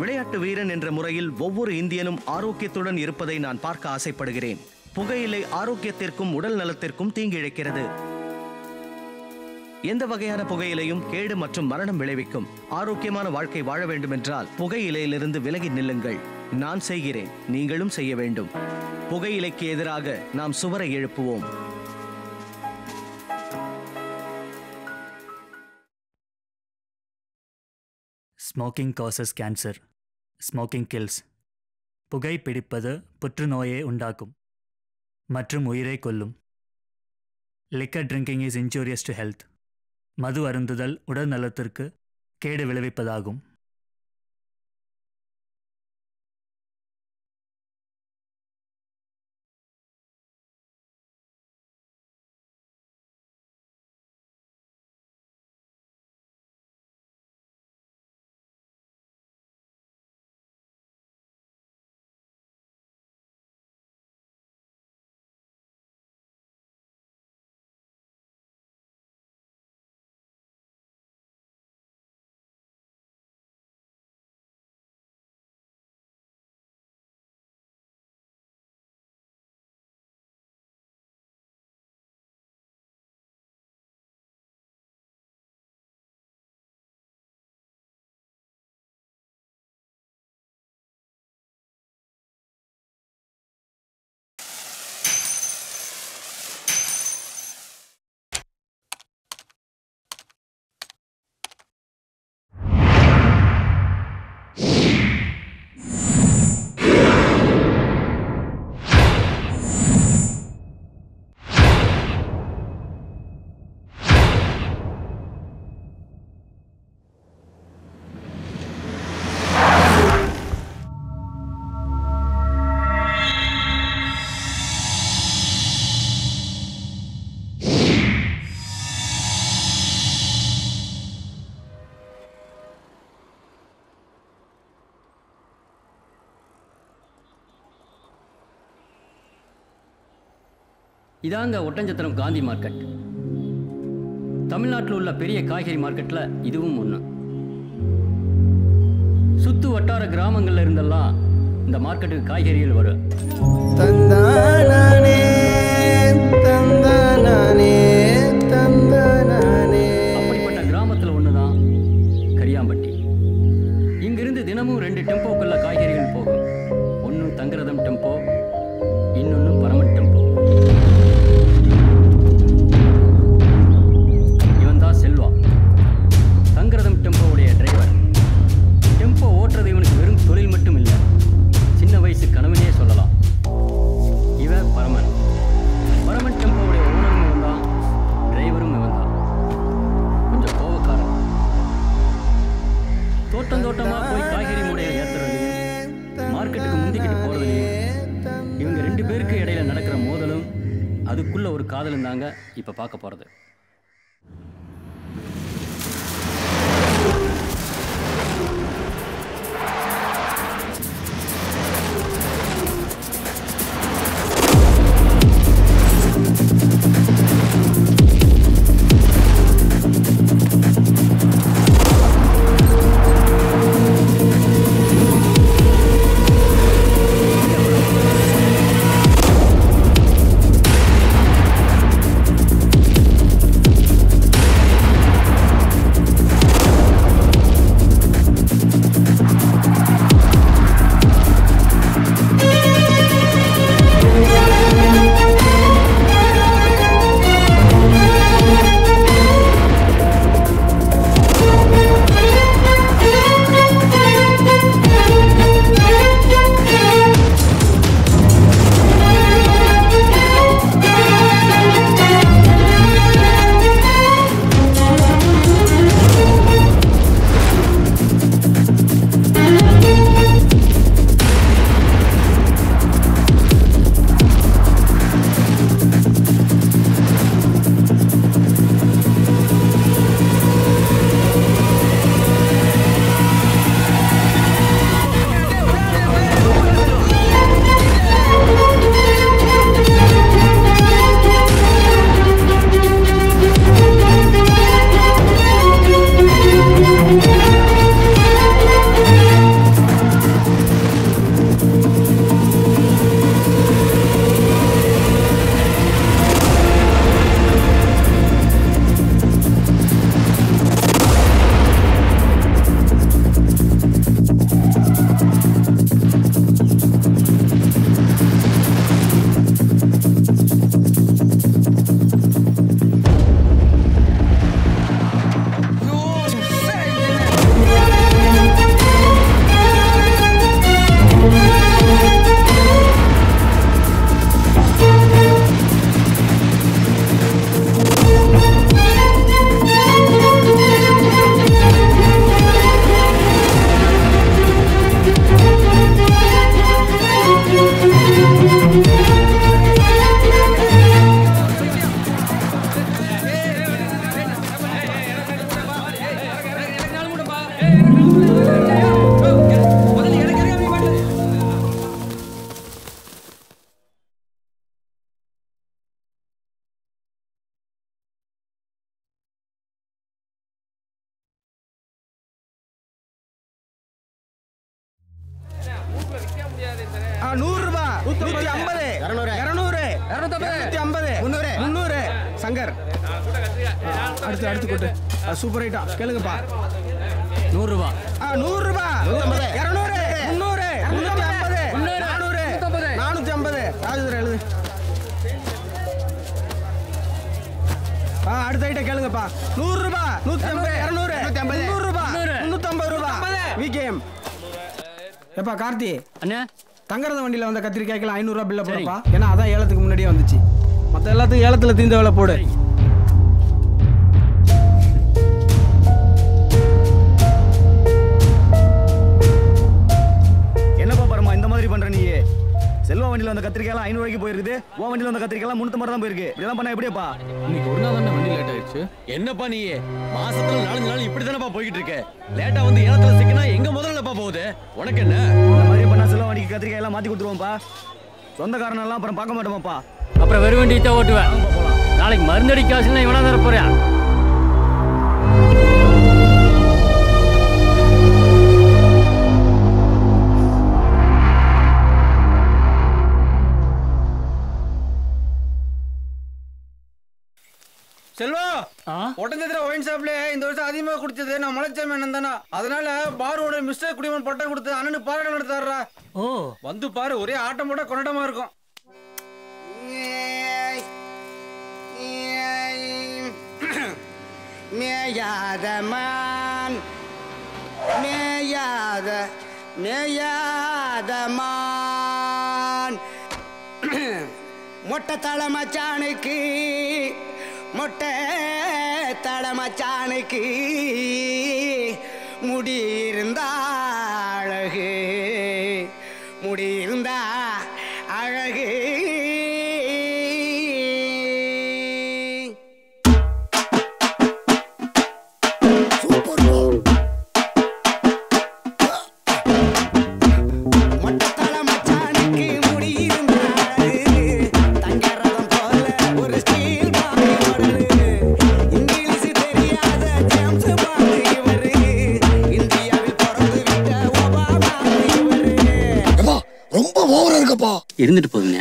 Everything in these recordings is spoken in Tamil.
விளையாட்டு வீரன் என்ற முறையில் ஒவ்வொரு இந்தியனும் ஆரோக்கியத்துடன் இருப்பதை நான் பார்க்க ஆசைப்படுகிறேன். புகையிலை ஆரோக்கியத்திற்கும் உடல் நலத்திற்கும் தீங்கிழைக்கிறது. எந்த வகையான புகையிலையும் கேடு மற்றும் மரணம் விளைவிக்கும். ஆரோக்கியமான வாழ்க்கை வாழ வேண்டும் என்றால் புகையிலையிலிருந்து விலகி நில்லுங்கள். நான் செய்கிறேன், நீங்களும் செய்ய வேண்டும். புகையிலைக்கு எதிராக நாம் சுவரை எழுப்புவோம். Smoking causes cancer. Smoking kills. புகை பிடிப்பது புற்றுநோயை உண்டாக்கும் மற்றும் உயிரை கொல்லும். Liquor drinking is injurious to health. மது அருந்துதல் உடல் நலத்திற்கு கேடு விளைவிப்பதாகும். இதாங்க ஒட்டஞ்சத்திரம் காந்தி மார்க்கெட். தமிழ்நாட்டில் உள்ள பெரிய காய்கறி மார்க்கெட்டில் இதுவும் ஒன்று. சுற்று வட்டார கிராமங்களில் இருந்தெல்லாம் இந்த மார்க்கெட்டுக்கு காய்கறிகள் வரும். அப்படிப்பட்ட கிராமத்தில் ஒன்று தான் கரியாம்பட்டி. இங்கிருந்து தினமும் 2 டெம்போக்குள்ள காய்கறிகள் போகும். ஒன்று தங்கரதம் டெம்போ, இன்னொன்று பரமன் டெம்போ. இவன் தான் செல்வா, தங்கரதம் டெம்போவுடைய டிரைவர். டெம்போ ஓட்டுறது இவனுக்கு வெறும் தொழில் மட்டும் இல்லை, சின்ன வயசு கனவுனே சொல்லலாம். இவன் பரமன். பரமன் டெம்போவுடைய ஓனரும் இவன் தான், டிரைவரும் இவன் தான். கொஞ்சம் கோவக்காரன். தோட்டமாக போய் காய்கறி மூடையை ஏற்றுறதுலையும் மார்க்கெட்டுக்கு முந்திக்கிட்டு போகிறதுலையும் இவங்க 2 பேருக்கு இடையில நடக்கிற மோதலும் அதுக்குள்ள ஒரு காதலும் தாங்க இப்போ பார்க்க போகிறது. 150 200 250 300 சங்கர் அடுத்து கொட்டு சூப்பர் ஐட்டம் கேளுங்கப்பா 100 ரூபா 100 ரூபா 200 300 350 400 450 ராஜேந்திர எழுது அடுத்த ஐட்டம் கேளுங்கப்பா 100 ரூபா 150 200 300 ரூபா 350 ரூபா விகேஎம் எப்பா கார்த்தி அண்ணே தங்கரத வண்டியில வந்த கத்திரிக்காய்க்கெல்லாம் 500 ரூபா பில்ல போடப்பா ஏன்னா அதான் ஏலத்துக்கு முன்னாடியே வந்துச்சு மற்ற எல்லாத்துக்கும் ஏலத்துல தீர்ந்த வேலை போடு என்னப்பா பரமா இந்த மாதிரி பண்ற நீ செல்வா வண்டியில வந்த கத்திரிக்காய்லாம் 500 ரூபாய்க்கு போயிருக்குது உன் வண்டியில வந்த கத்திரிக்காய்லாம் 350 தான் போயிருக்கு இதெல்லாம் பண்ணா எப்படியாப்பா இன்னைக்கு ஒரு நாள் தானே வண்டி லேட் ஆயிடுச்சு. என்னப்பா நீ மாசத்துல 4 நாள் இப்படி தானப்பா போய்கிட்டு இருக்க லேட்டா வந்து ஏலத்துல சிக்கினா எங்க முதல்லப்பா போகுது உனக்கு என்ன இந்த மாதிரி பண்ணா செல்வா வண்டிக்கு கத்திரிக்காய் எல்லாம் மாத்தி கொடுத்துருவோம்ப்பா சொந்தக்காரன் எல்லாம் அப்புறம் பார்க்க மாட்டோமாப்பா அப்புறம் வெறும் வண்டி தான் ஓட்டுவேன் நாளைக்கு மருந்தடி காசுன்னா இவனா தர போறேன் செல்வா ஒட்டஞ்சத்திர ஒயின் ஷாப்ல இந்த வருஷம் அதிகமாக குடிச்சது நான் முளைச்சேன் என்ன தானா அதனால பாரோட மிஸ்டர் குடிமன் பட்டம் கொடுத்து அண்ணனுக்கு பாராட்டு நடத்தாடுறா ஓ வந்து பாரு ஒரே ஆட்டம் போட கொண்டாட்டமா இருக்கும் மேயாதமான் மேயாதமான் மொட்டை தலைமச்சானுக்கு மொட்டை தலைமச்சானுக்கு முடி இருந்தா அழகு முடி இருந்தா அழகு இருந்துட்டு போதுங்க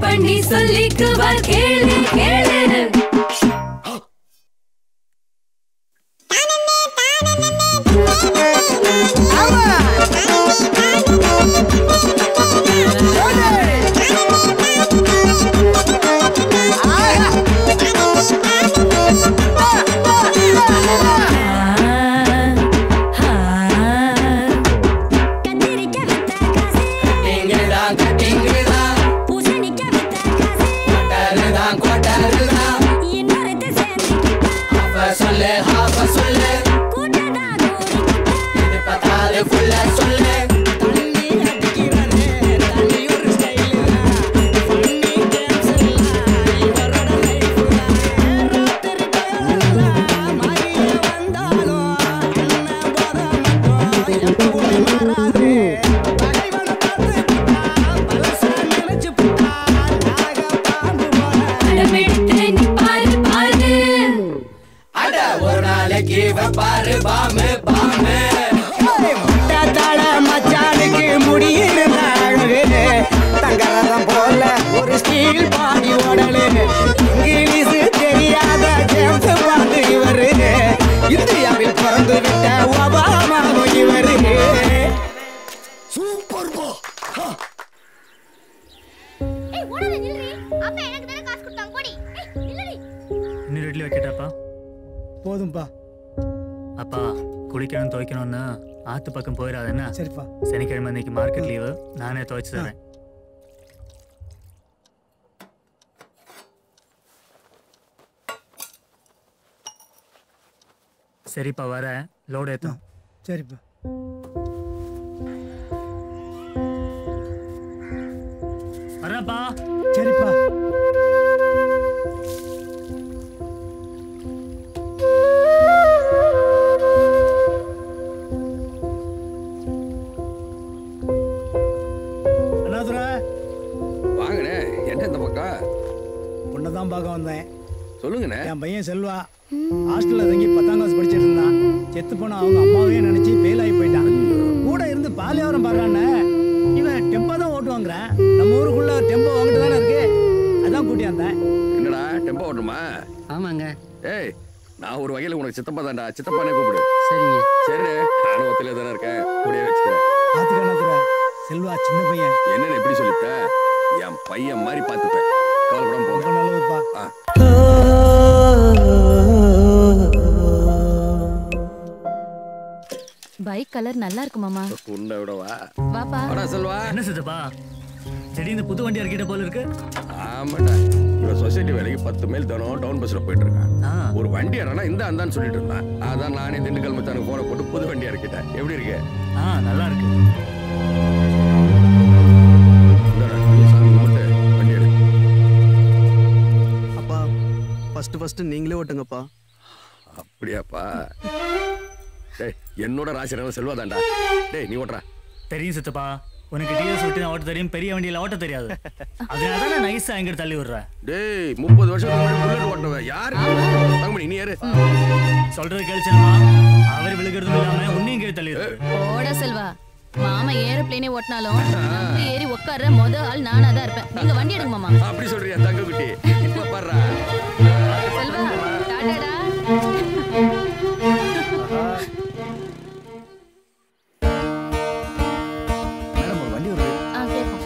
பண்ணி சொல்லிக்குவார் கேளு கேளு தங்கரதம் போல ஒரு ஸ்டீல் பாடி ஓடலே இங்கிலீஷ் இட்லி வைக்கட்டாப்பா? போதும்பா. அப்பா குளிக்கணும் துவைக்கணும்னு ஆத்து பக்கம் போயிடாதுன்னா. சரிப்பா. சனிக்கிழமை இன்னைக்கு மார்க்கெட் லீவு, நானே துவைச்சு தரேன். சரிப்பா வரேன், லோடு ஏற்றும். சரிப்பா. வரேன்ப்பா. சரிப்பா. வாங்கண்ணே, என்ன இந்த பக்கம்? உன்னதான் பார்க்க வந்தேன். சொல்லுங்கண்ணே. என் பையன் செல்வா ஹாஸ்டலில் தங்கி 10ஆம் கிளாஸ் படிச்சுட்டு இருந்தான். செத்து போன அவங்க அம்மாவே நினைச்சு ஃபெயில் ஆகி போயிட்டான். கூட இருந்து பாலியாவரம் பார்க்கறானே. இவன் டெம்போ தான் ஓட்டுவாங்கிறேன். நம்ம ஊருக்குள்ள டெம்போ வாங்கிட்டு தானே இருக்கு, அதான் கூட்டியாந்தேன். என்னடா டெம்போ ஓட்டுமா? ஆமாங்க. ஏய், நான் ஒரு வகையில் உனக்கு சித்தப்பா தான்டா. சித்தப்பானே கூப்பிடு. சரிங்க. சரி, நானும் ஒத்திலே தானே இருக்கேன், கூடயே வச்சுக்கிறேன். பார்த்துக்கண்ணா, செல்வா சின்ன பையன். என்னன்னு எப்படி சொல்லிட்ட? என் பையன் மாதிரி பார்த்துப்பேன், கவலைப்படாம போக. நல்லதுப்பா. பைக் கலர் நல்லா இருக்கு மாமா. உன்னை விடவா? வாப்பா. வாடா செல்வா. என்ன சித்தப்பா திடீர்னு புது வண்டி இறக்கிட்ட போல இருக்கு? ஆமாடா, இவன் சொசைட்டி வேலைக்கு 10 மைல் தானோ டவுன் பஸ்ல போயிட்டு இருக்கான். ஒரு வண்டி இறனா இந்த அந்தான்னு சொல்லிட்டு இருந்தான். அதான் நானே திண்டுக்கல் மச்சானுக்கு போன போட்டு புது வண்டி இறக்கிட்டேன். எப்படி இருக்கு? நல்லா இருக்கு. அப்பா ஃபர்ஸ்ட் நீங்களே ஓட்டுங்கப்பா. அப்படியாப்பா? டேய், என்னோட ராசிரவன் செல்வாதாண்டா. டேய், நீ ஓட்டுறா. தெரியும் சித்தப்பா, உனக்கு டிஎஸ் விட்டு நான் ஓட்ட தெரியும், பெரிய வண்டியில ஓட்ட தெரியாது. அதனால தான் நான் நைஸா எங்கிட்ட தள்ளி விடுறேன். டேய், 30 வருஷத்துக்கு முன்னாடி புல்லட் ஓட்டுவேன். யாரு தங்கமணி? நீ யாரு? சொல்றது கேளுச்சுமா, அவர் விழுகிறதும் இல்லாம உன்னையும் கீழே தள்ளி விடுறேன். ஓட செல்வா, மாமா ஏரோப்ளேனே ஓட்டினாலும் ஏறி உட்கார்ற முத ஆள் நானா தான் இருப்பேன். நீங்க வண்டி எடுங்க மாமா. அப்படி சொல்றியா தங்க குட்டி? இப்ப பாருடா செல்வா, டாடாடா. மேடம் ஒரு வண்டி வருது. கேட்போம்.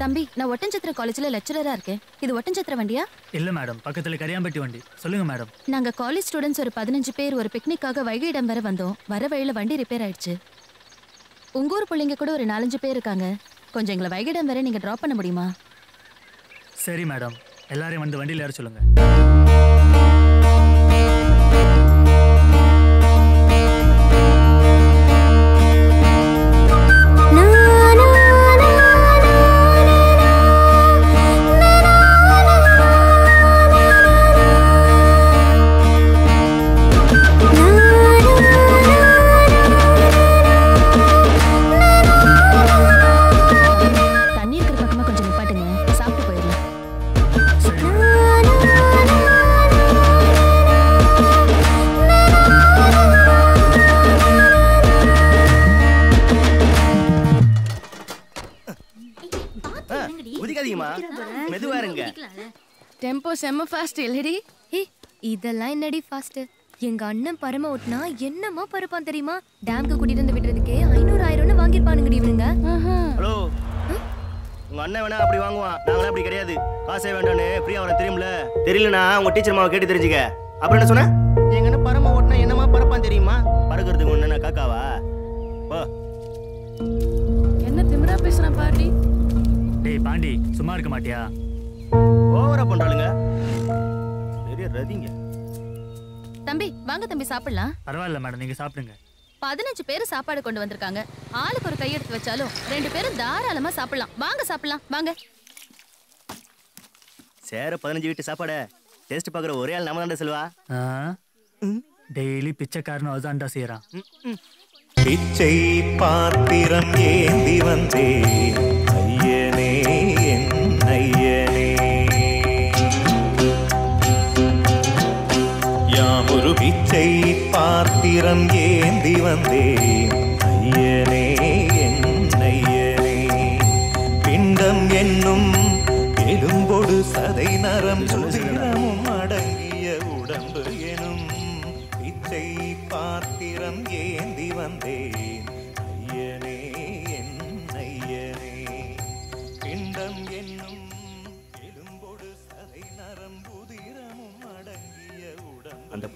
தம்பி, நான் ஒட்டன்சத்திர காலேஜ்ல லெக்சரரா இருக்கேன். இது ஒட்டன்சத்திர வண்டியா? இல்ல மேடம், பக்கத்துல கரியாம்பட்டி வண்டி. சொல்லுங்க மேடம். நாங்க காலேஜ் ஸ்டூடெண்ட்ஸ் ஒரு 15 பேர் ஒரு பிக்னிக்காக வைகையிடம் வர வந்தோம். வர வழியில வண்டி ரிப்பேர் ஆயிடுச்சு. உங்க ஊர் பிள்ளைங்க கூட ஒரு 4-5 பேர் இருக்காங்க. கொஞ்சம் எங்களை வைகையிடம் வர நீங்க டிராப் பண்ண முடியுமா? சரி மேடம், எல்லாரையும் வந்து வண்டியில ஏற சொல்லுங்க. தண்ணி இருக்கிற பக்கமா கொஞ்சம் நிப்பாட்டுங்க, சாப்பிட்டு போயிடலாம். உதிக்காதீங்கம்மா, மெதுவா இருங்க. டெம்போ செம்ம ஃபாஸ்ட் இல்லடி? இதெல்லாம் என்னடி ஃபாஸ்ட்? எங்க அண்ணன் பரம ஓட்டுனா என்னமா பரப்பான் தெரியுமா? டேம்க்கு கூட்டிட்டு வந்து விடுறதுக்கே 500-1000 வாங்கிருப்பானுங்கடி இவனுங்க. ஹலோ, உங்க அண்ணன் வேணா அப்படி வாங்குவான், நாங்களே அப்படி கிடையாது. காசே வேண்டான்னு ஃப்ரீயா அவனை தெரியும்ல. தெரியலனா உங்க டீச்சர் மாவை கேட்டு தெரிஞ்சுக்க. அப்புறம் என்ன சொன்ன? எங்க அண்ணன் பரம ஓட்டுனா என்னமா பரப்பான் தெரியுமா? பறக்கிறதுக்கு ஒண்ணு காக்காவா? போ. என்ன திமிரா பேசுறான் பாட்டி? டேய் பாண்டி, சும்மா இருக்க மாட்டியா? ஓவரா பண்றாளுங்க, பெரிய ரதிங்க. தம்பி வாங்க தம்பி, சாப்பிடலாம். பரவாயில்ல மேடம், நீங்க சாப்பிடுங்க. 15 பேர் சாப்பாடு கொண்டு வந்திருக்காங்க. ஆளுக்கு ஒரு கையெடுத்து வச்சாலும் 2 பேரும் தாராளமா சாப்பிடலாம். வாங்க சாப்பிடலாம், வாங்க. சேர 15 வீட்டு சாப்பாடு டேஸ்ட் பாக்குற ஒரே ஆள் நம்ம தான் செல்வா. டெய்லி பிச்சைக்காரனும் அதுதான்டா செய்யறான். பிச்சை பாத்திரம் ஏந்தி வந்தே ஐயனே என் ஐயனே, யாமொரு பிச்சை பாத்திரம் ஏந்தி வந்தே ஐயனே என் ஐயனே, பிண்டம் என்னும் எலும்பொடு சதை நரம் சுதிரமும் அடங்கிய உடம்பு எனும் பிச்சை பாத்திரம் ஏந்தி வந்தேன்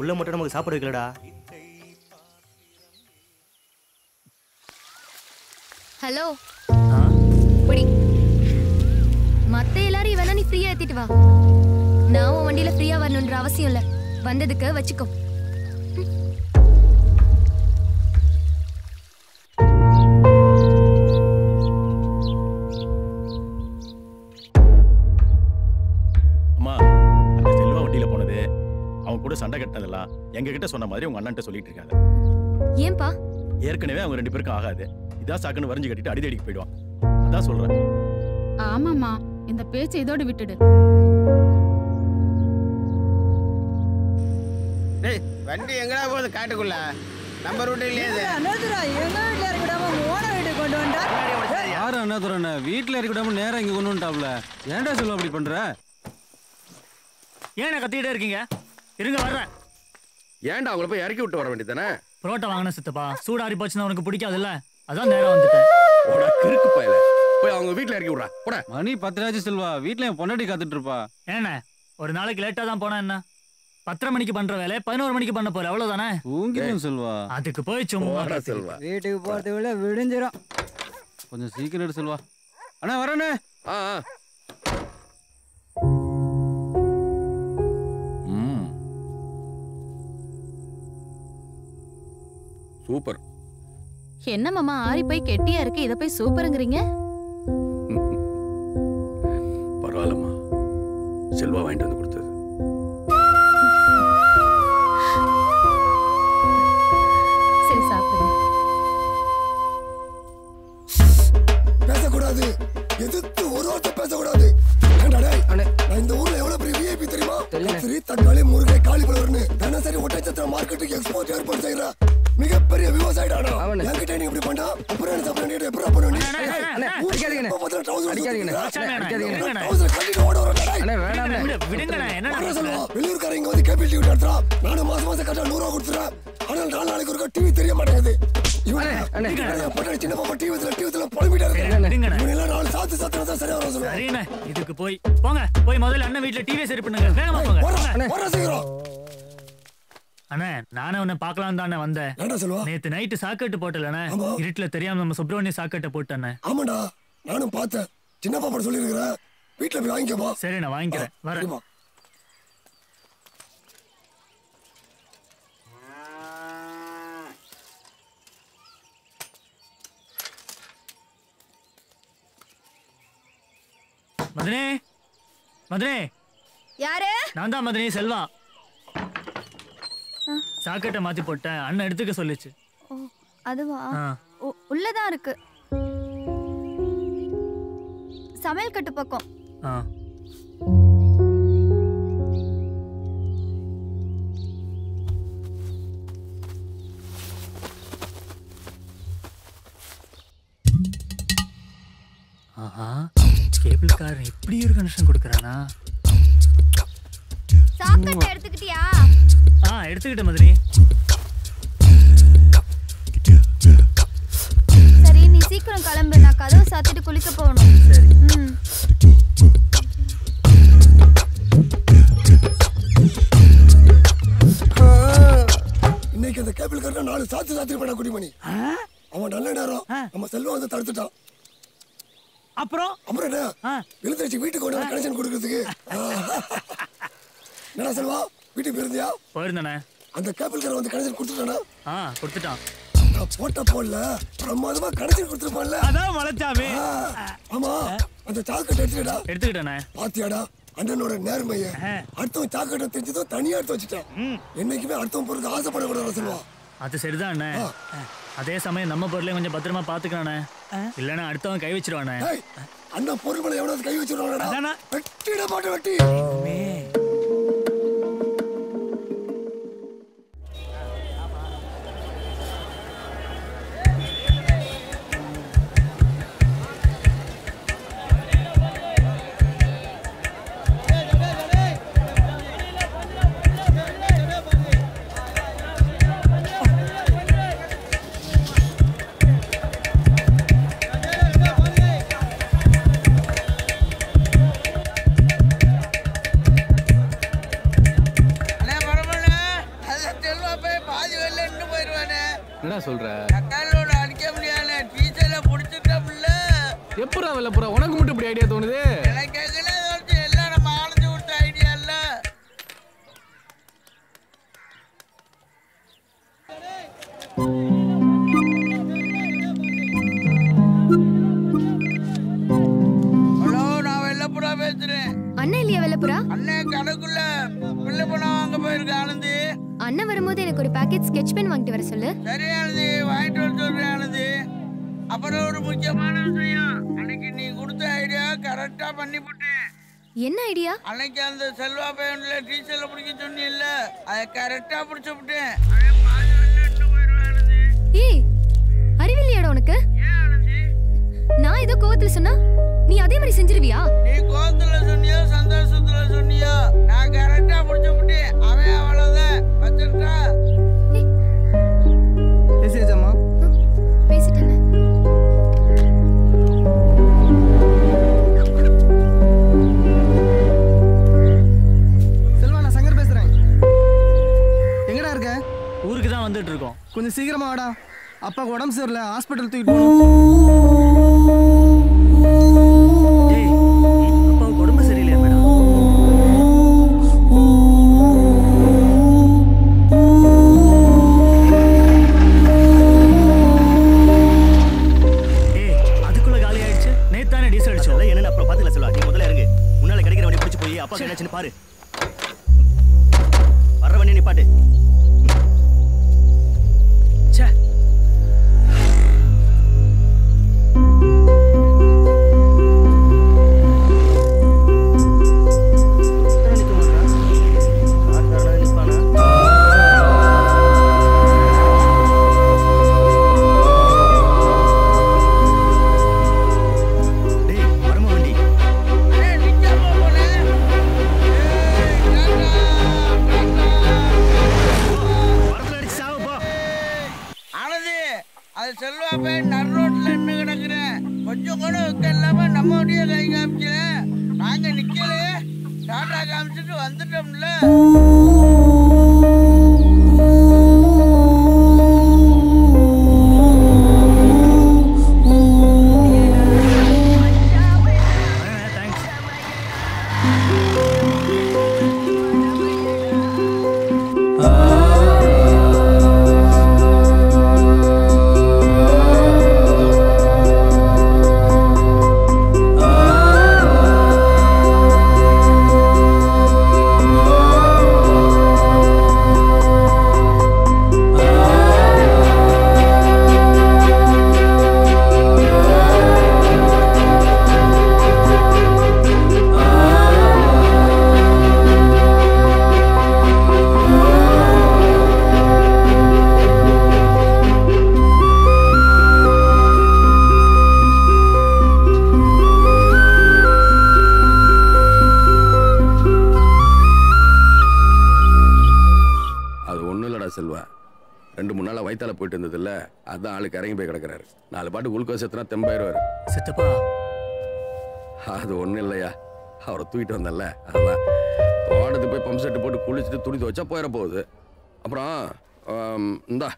புள்ள மட்டும் நமக்கு சாப்பிட வைக்கலடா. ஹலோ புடி. மத்த எல்லாரும் வேணா நீ ஃப்ரீயா ஏத்திட்டு வா. நான் உன் வண்டியில ஃப்ரீயா வரணுன்ற அவசியம் இல்ல. வந்ததுக்கு வச்சுக்கோ. அம்மா, அந்த செல்வா வண்டியில போனது அவன் கூட சண்டை கட்டினதெல்லாம் எங்க கிட்ட சொன்ன மாதிரி உங்க அண்ணன்ட்ட சொல்லிட்டு இருக்காங்க. ஏன்பா? ஏற்கனவே அவங்க 2 பேருக்கும் ஆகாது. இதான் சாக்குன்னு வரைஞ்சு கட்டிட்டு அடிதடிக்கு போயிடுவான். அதான் சொல்றேன். ஆமாமா, இந்த பேச்சை இதோட விட்டுடு. டேய், வண்டி எங்கடா போகுது காட்டுக்குள்ள? நம்ம ரூட் இல்லையே இது. அண்ணாதுரா எங்க வீட்ல இருக்கடாம ஓன வீட்டுக்கு கொண்டு வந்தா? யாரு அண்ணாதுரா வீட்ல இருக்கடாம நேரா இங்க கொண்டு வந்துட்டாப்ல. ஏன்டா சொல்ல அப்படி பண்ற? ஏன் கத்திட்டே இருக்கீங்க? இருங்க வர்றேன். ஏன்டா அவங்கள போய் இறக்கி விட்டு வர வேண்டியதானே? புரோட்டா வாங்கின சித்தப்பா. சூடாரி போச்சுன்னா உனக்கு பிடிக்காதுல்ல, அதான் நேரம் வந்துட்டேன். போடா கிறுக்கு பயல, போய் அவங்க வீட்ல இறக்கி விடுறா. போடா. மணி 10 செல்வா, வீட்ல என் பொண்டாட்டி காத்துட்டு இருப்பா. என்ன ஒரு நாளைக்கு லேட்டா தான் போனா என்ன? 10:30 மணிக்கு பண்ற வேலை 11 மணிக்கு பண்ண போற, அவ்வளவுதானே? தூங்கிடும் செல்வா. அதுக்கு போய் சும்மா செல்வா. வீட்டுக்கு போறதுக்குள்ள விடிஞ்சிரும். கொஞ்சம் சீக்கிரம் எடு செல்வா. அண்ணா வரேண்ணே. சூப்பர். என்ன மாமா ஆறி போய் கெட்டியா இருக்கு, இத போய் சூப்பருங்கறீங்க? பரவாயில்லம்மா, செல்வா வாங்கிட்டு வந்து கொடுத்தது. சரி சாப்பிடுங்க. பேசக்கூடாது, எதிர்த்து ஒரு வார்த்தை பேசக்கூடாது. நான் இந்த ஊர்ல எவ்வளவு பெரிய விஐபி தெரியுமா? கத்திரி, தக்காளி, முருங்கை, காலிஃபிளவர்னு தினசரி ஒட்டச்சத்திர மார்க்கெட்டுக்கு எக்ஸ்போர்ட் ஏற்பாடு செய்யற மிகப்பெரிய விவசாயிடானா. என்கிட்ட நீ இப்படி பண்ணா அப்புறம் என்ன சாப்பிட எப்படா பண்ணுவ? வெளியூர்காரங்க வந்து கேபிள் டிவி நடத்துறா. நானும் மாசம் மாசம் கட்ட 100 ரூபா கொடுத்துறேன். ஆனால் 4 நாளைக்கு ஒரு டிவி தெரிய மாட்டேங்குது. சின்ன பாப்பா டிவில புலம்பிட்டா சரிண்ணே, இதுக்கு போய் போங்க. போய் முதல்ல அண்ணன் வீட்டுல டிவி சரி பண்ணுங்க. வேகமா போங்க. அண்ணே, நானே உன்னை பார்க்கலாம் தானே வந்தேன். நேத்து நைட்டு சாக்கெட்டு போட்டலண்ணே. இருட்டுல தெரியாம நம்ம சுப்பிரமணிய சாக்கெட்டை போட்டேண்ணே. ஆமாடா, நானும் பார்த்தேன். சின்ன பாப்பா சொல்லிருக்கிறேன், வீட்டுல போய் வாங்கிக்கப்பா. சரி, நான் வாங்கிக்கிறேன். வரேன். மதனே, மதனே. யாரு? நான் தான் மதனே, செல்வா. சாக்கெட்டை மாத்தி போட்டேன், அண்ணன் எடுத்துக்க சொல்லிச்சு. அதுவா? உள்ளதான் இருக்கு, சமையல் கட்டு பக்கம். ஆஹா, கேபிள்காரன் இப்படி ஒரு கனெக்ஷன் கொடுக்கறானா? சாக்கெட்டை எடுத்துக்கிட்டியா? எடுத்துக்கிட்டேன் மதனி. சரி, நீ சீக்கிரம் கிளம்பு, நான் கதவு சாத்திட்டு குளிக்க போகணும். சரி. இன்னைக்கு அந்த கேபிள் காரனா 4 சாத்தி பண்ண குடிமணி. அவன் நல்ல நேரம் நம்ம செல்வம் வந்து தடுத்துட்டான். அப்புறம் என்ன விழுந்துருச்சு வீட்டுக்கு கொண்டு கனெக்ஷன் கொடுக்கறதுக்கு. என்ன செல்வா, வீட்டுக்கு போயிருந்தியா? போயிருந்தேனே. அந்த கேபிள் காரன் வந்து கனெக்ஷன் கொடுத்துட்டானா? கொடுத்துட்டான். நான் போட்ட போடல, பிரமாதமா கனெக்ஷன் கொடுத்துருப்பான்ல. அதான் மலைச்சாமி. ஆமா, அந்த சாக்கெட்டை எடுத்துக்கிட்டேனே. பாத்தியாடா அண்ணனோட நேர்மைய? அடுத்தவன் சாக்கெட்டை தெரிஞ்சதும் தனியா எடுத்து வச்சுட்டேன். என்னைக்குமே அடுத்தவன் பொருளுக்கு ஆசைப்படக்கூடாது செல்வா. அது சரிதான் அண்ணே. அதே சமயம் நம்ம பொருளையும் கொஞ்சம் பத்திரமா பாத்துக்கானே, இல்லன்னா அடுத்தவன் கை வச்சிருவானே. அண்ணன் பொருள் மேல எவனாவது கை வச்சிருவானடா, வெட்டிட மாட்டேன் வெட்டி. எப்புறா வெள்ளப்புறா உனக்கு மட்டும் இப்படி ஐடியா தோணுது? எல்லாம் நம்ம ஆனந்தி கொடுத்த ஐடியா இல்ல. ஹலோ, நான் வெள்ளப்புறா பேசுறேன். அண்ணன் இல்லையா வெள்ளப்புறா? அண்ணன் கடைக்குள்ள பிள்ளை பணம் வாங்க போயிருக்க ஆனந்தி. அண்ணன் வரும்போது எனக்கு ஒரு பாக்கெட் ஸ்கெட்ச் பென் வாங்கிட்டு வர சொல்லு. சரி ஆனந்தி, வாங்கிட்டு வர சொல்றேன் ஆனந்தி. அப்புறம் ஒரு முக்கியமான விஷயம், அன்னைக்கு நீ கொடுத்த ஐடியா கரெக்டா பண்ணி போட்டேன். என்ன ஐடியா? அன்னைக்கு அந்த செல்வா பையன்ல டீச்சர்ல பிடிக்க சொன்னீல்ல, அதை கரெக்டா பிடிச்சு விட்டேன். ஏய், அறிவில்லையாடா உனக்கு? நான் ஏதோ கோவத்துல சொன்னா நீ அதே மாதிரி செஞ்சிருவியா? நீ கோவத்துல சொன்னியா சந்தோஷத்துல சொன்னியா? நான் கரெக்டா பிடிச்சு விட்டேன். அவன் அவ்வளவுதான். வச்சிருக்கா பேசியாச்சாம்மா? பேசிட்டேன். செல்வா, நான் சங்கர் பேசுறேன். எங்கடா இருக்க? ஊருக்கு தான் வந்துட்டு இருக்கோம். கொஞ்சம் சீக்கிரமா வாடா. அப்பாவுக்கு உடம்பு சரியில்லை, ஹாஸ்பிட்டல் தூக்கிட்டு போகணும். அப்பாவுக்கு உடம்பு சரியில்லையா மேடம்? அதுக்குள்ள காலி ஆயிடுச்சு. நேத்தானே டீசல் அடிச்சோம். என்னன்னு அப்புறம் பாத்துக்கலாம் செல்வா. நீ முதல்ல இறங்கு. முன்னால கிடைக்கிற வண்டி பிடிச்சு போய் அப்பா என்னாச்சுன்னு பாரு. வர்ற வண்டி நிப்பாட்டு. ச்சே, அது செல்வா பையன் நர் ரோட்ல நின்று கிடக்குறேன். கொஞ்சம் கூட வைக்க இல்லாம நம்ம வண்டியை கை காமிக்கிறேன். நாங்க நிக்கலையே, டாடா காமிச்சிட்டு வந்துட்டோம்ல. செல்வா 2-3 நாளா வயித்தால போயிட்டு இருந்ததில்ல, அதான் ஆளுக்கு இறங்கி போய் கிடக்குறாரு. 4 பாட்டு குளுக்கோஸ் எத்தனா தெம்பாயிருவாரு. சித்தப்பா, அது ஒன்றும் இல்லையா, அவரை தூக்கிட்டு வந்தல, அதான் தோட்டத்துக்கு போய் பம்ப் செட்டு போட்டு குளிச்சுட்டு துணி துவைச்சா போயிட போகுது. அப்புறம் இந்தா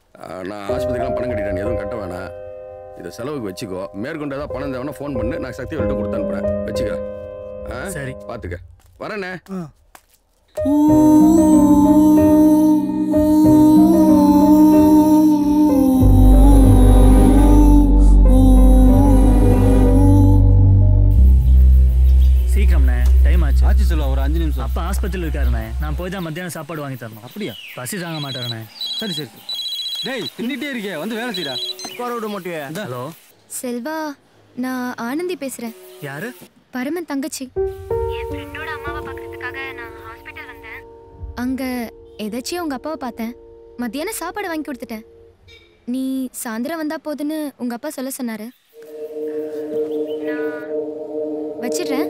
நான் ஆஸ்பத்திரிக்கெலாம் பணம் கட்டிட்டேன், எதுவும் கட்ட வேணாம், இதை செலவுக்கு வச்சுக்கோ. மேற்கொண்டு ஏதாவது பணம் தேவைன்னா ஃபோன் பண்ணு, நான் சக்தி அவள்கிட்ட கொடுத்து அனுப்புறேன், வச்சுக்க. சரி, பார்த்துக்க, வரேண்ணே. சீக்கிரம்ண்ணே, டைம் ஆச்சு. ஆச்சு சொல்லுவா, ஒரு 5 நிமிஷம். அப்பா ஆஸ்பத்திரியில் இருக்காருண்ணே, நான் போய் தான் மத்தியானம் சாப்பாடு வாங்கி தரணும். அப்படியா? பசி தாங்க மாட்டாருண்ணே. சரி சரி, டேய் தின்னிட்டே இருக்கே, வந்து வேலை செய்டா. உட்கார விட மாட்டியே. ஹலோ செல்வா, நான் ஆனந்தி பேசுறேன். யாரு? பரமன் தங்கச்சி. என் ஃப்ரெண்டோட அம்மாவை பார்க்கறதுக்காக நான் ஹாஸ்பிட்டல் வந்தேன். அங்க எதாச்சியும் உங்க அப்பாவை பார்த்தேன். மத்தியானம் சாப்பாடு வாங்கி கொடுத்துட்டேன். நீ சாயந்தரம் வந்தா போதுன்னு உங்க அப்பா சொல்ல சொன்னாரு. வச்சிடுறேன்.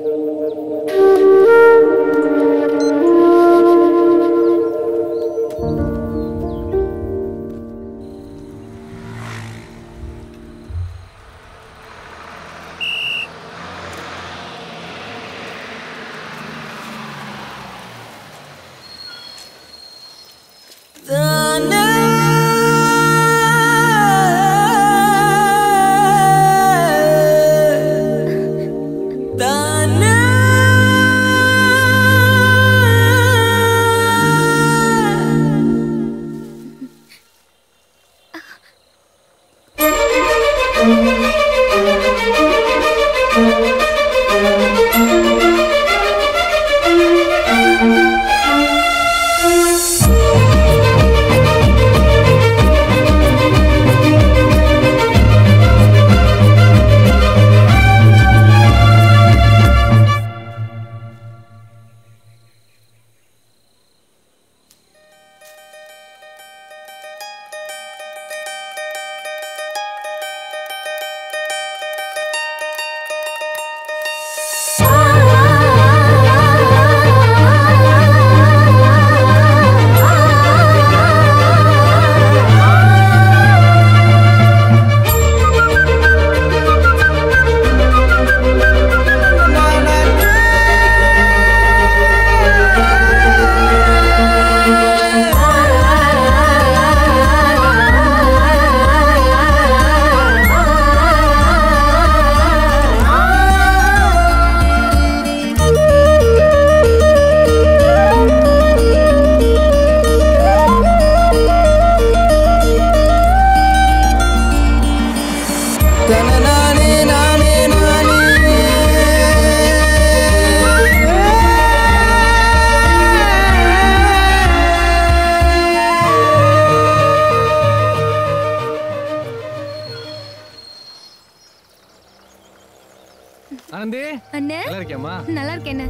ஆனந்தி அண்ணே நல்லா இருக்கியாம்மா? நல்லா இருக்கேன்.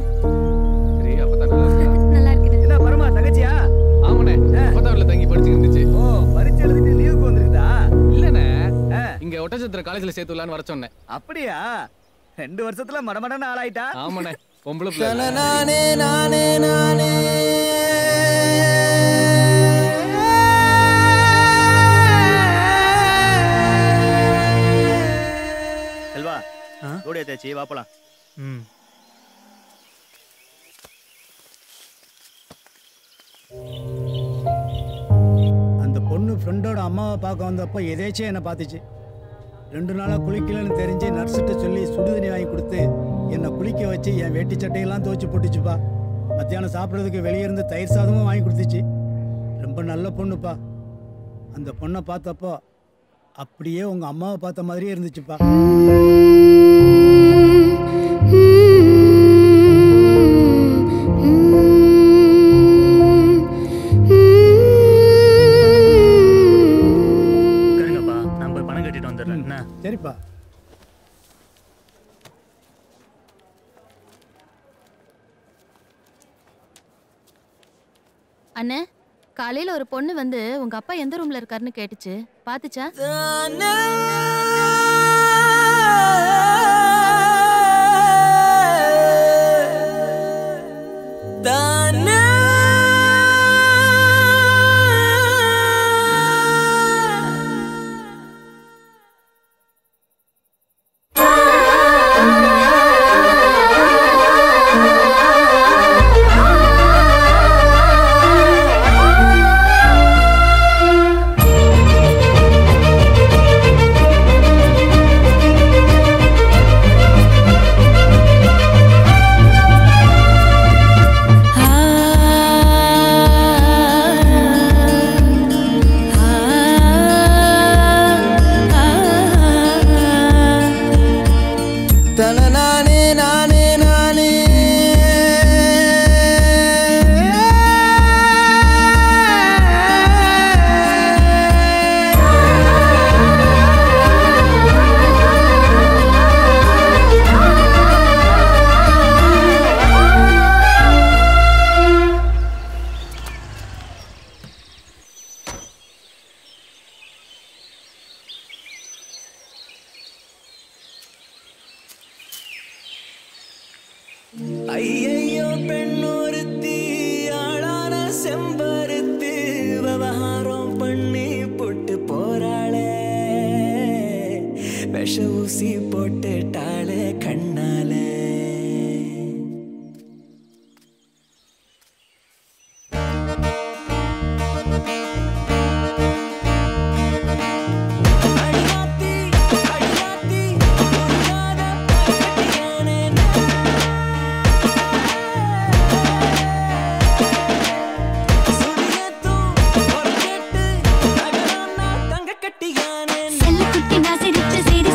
சரி அப்பதான் நல்லா இருக்கா? நல்லா இருக்கேன். என்ன பரமா தங்கச்சியா? ஆமாண்ணே அப்பதான் தங்கி படிச்சு இருந்துச்சு. ஓ பரீட்சை எழுதிட்டு லீவுக்கு வந்திருக்குதா? இல்லண்ணே இங்க ஒட்டச்சத்திர காலேஜ்ல சேர்த்துலான்னு வர சொன்னேன். அப்படியா? 2 வருஷத்துல மடமடன்னு ஆளாயிட்டா? ஆமாண்ணே பொம்பளை பிள்ளை. நானே நானே நானே செல்வா லோடு ஏத்தாச்சு வா போலாம். அந்த பொண்ணு ஃப்ரெண்டோட அம்மாவை பார்க்க வந்தப்போ எதேச்சும் என்னை பார்த்துச்சு. 2 நாளாக குளிக்கலன்னு தெரிஞ்சு நர்ஸுகிட்ட சொல்லி சுடுதண்ணி வாங்கி கொடுத்து என்னை குளிக்க வச்சு என் வேட்டி சட்டையெல்லாம் துவச்சி போட்டுச்சுப்பா. மத்தியானம் சாப்பிட்றதுக்கு வெளியே இருந்து தயிர் சாதமும் வாங்கி கொடுத்துச்சு. ரொம்ப நல்ல பொண்ணுப்பா. அந்த பொண்ணை பார்த்தப்போ அப்படியே உங்கள் அம்மாவை பார்த்த மாதிரியே இருந்துச்சுப்பா. சரிப்பா. அண்ணே காலையில ஒரு பொண்ணு வந்து உங்க அப்பா எந்த ரூம்ல இருக்காருன்னு கேட்டுச்சு. பாத்துச்சா? ஐயையோ பெண்ணொருத்தி ஆளான செம்பருத்தி விவகாரம் பண்ணி போட்டு போறாளே விஷ ஊசி போட்டுட்டாளே கண்ணாலே செல்ல குட்டி நான் சிரிச்ச சிரி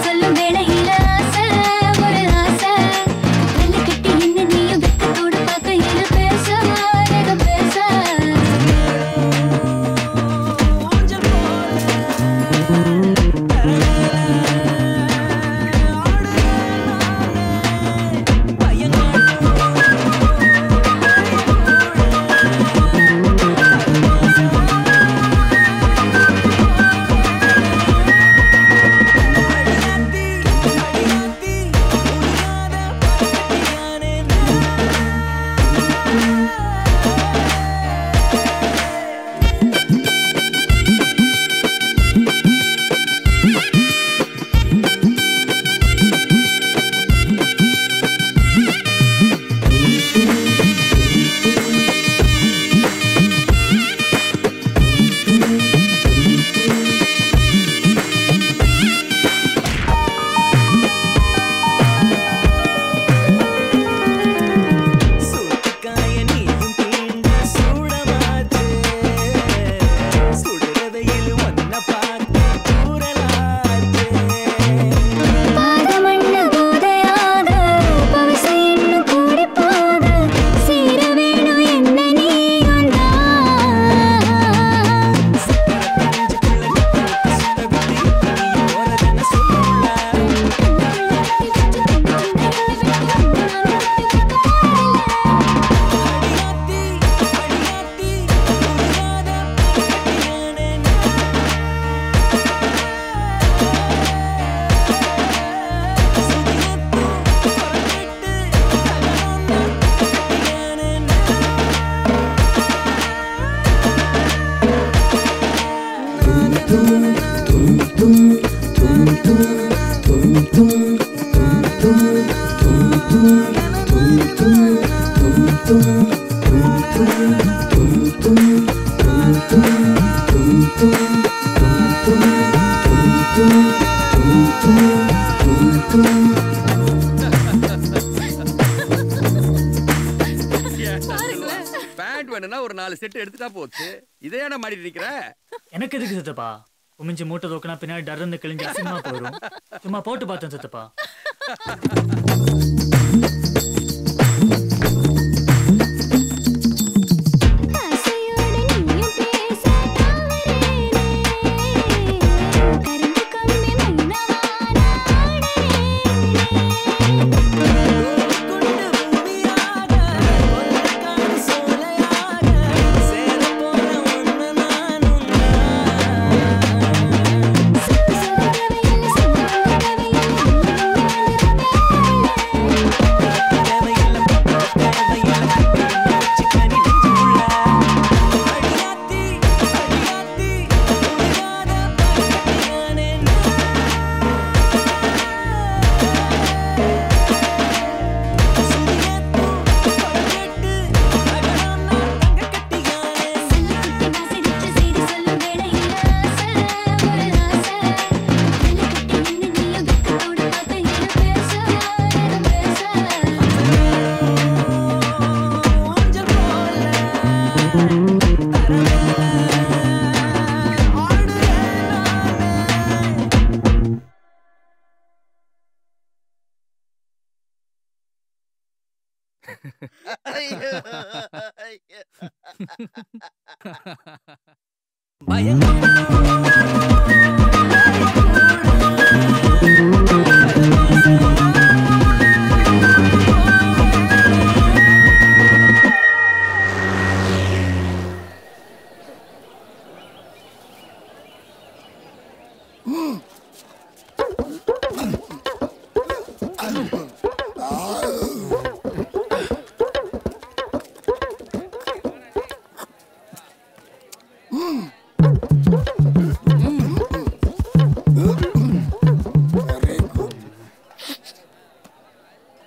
பேண்ட் வேணும்னா ஒரு 4 செட் எடுத்துட்டா போச்சு. இதே என்ன மாட்டிட்டு நிக்கிற? எனக்கு எதுக்கு சித்தப்பா? உமிஞ்சி மூட்டை தூக்கினா பின்னாடி டர்ன்னு கிழிஞ்சு அசிங்கமா போயிடும். சும்மா போட்டு பார்த்தேன் சித்தப்பா.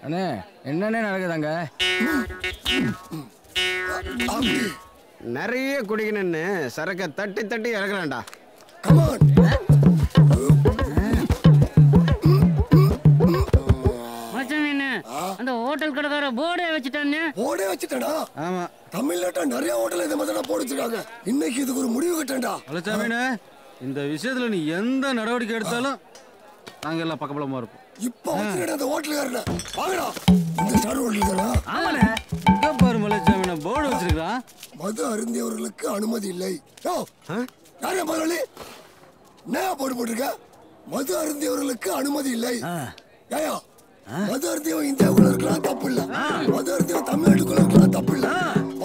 அண்ணே என்னண்ணே நடக்குதாங்க? நிறைய குடிக்கணும்னு சரக்க தட்டி தட்டி இறக்குறான்டா. அந்த ஹோட்டல் கடைக்கார போர்டே வச்சுட்டானே. போர்டே வச்சுட்டானா? ஆமா. தமிழ்நாட்டுல நிறைய ஹோட்டல் இந்த மாதிரி போட்டு வச்சிருக்காங்க. இன்னைக்கு இதுக்கு ஒரு முடிவு கட்டண்டா. அலச்சாமினே, இந்த விஷயத்துல நீ எந்த நடவடிக்கை எடுத்தாலும் நாங்க எல்லாம் பக்கபலமா இருப்போம். இப்ப வந்துடா அந்த ஹோட்டல்காரன. வாங்கடா. இந்த ஸ்டார் ஹோட்டல் தானா? ஆமாண்ணே. இங்க பாரு மலைச்சாமினே, போர்டு வச்சிருக்கான். மது அருந்தியவர்களுக்கு அனுமதி இல்லை. யோ, யாரே முதலாளி? என்ன போர்டு போட்டிருக்க? மது அருந்தியவர்களுக்கு அனுமதி இல்லை. ஏயா, மது அருந்தியவன் இந்தியாவுக்குள்ள இருக்கலாம் தப்பு இல்ல. மது அருந்தியவன் தமிழ்நாட்டுக்குள்ள இருக்கலாம் தப்பு இல்ல.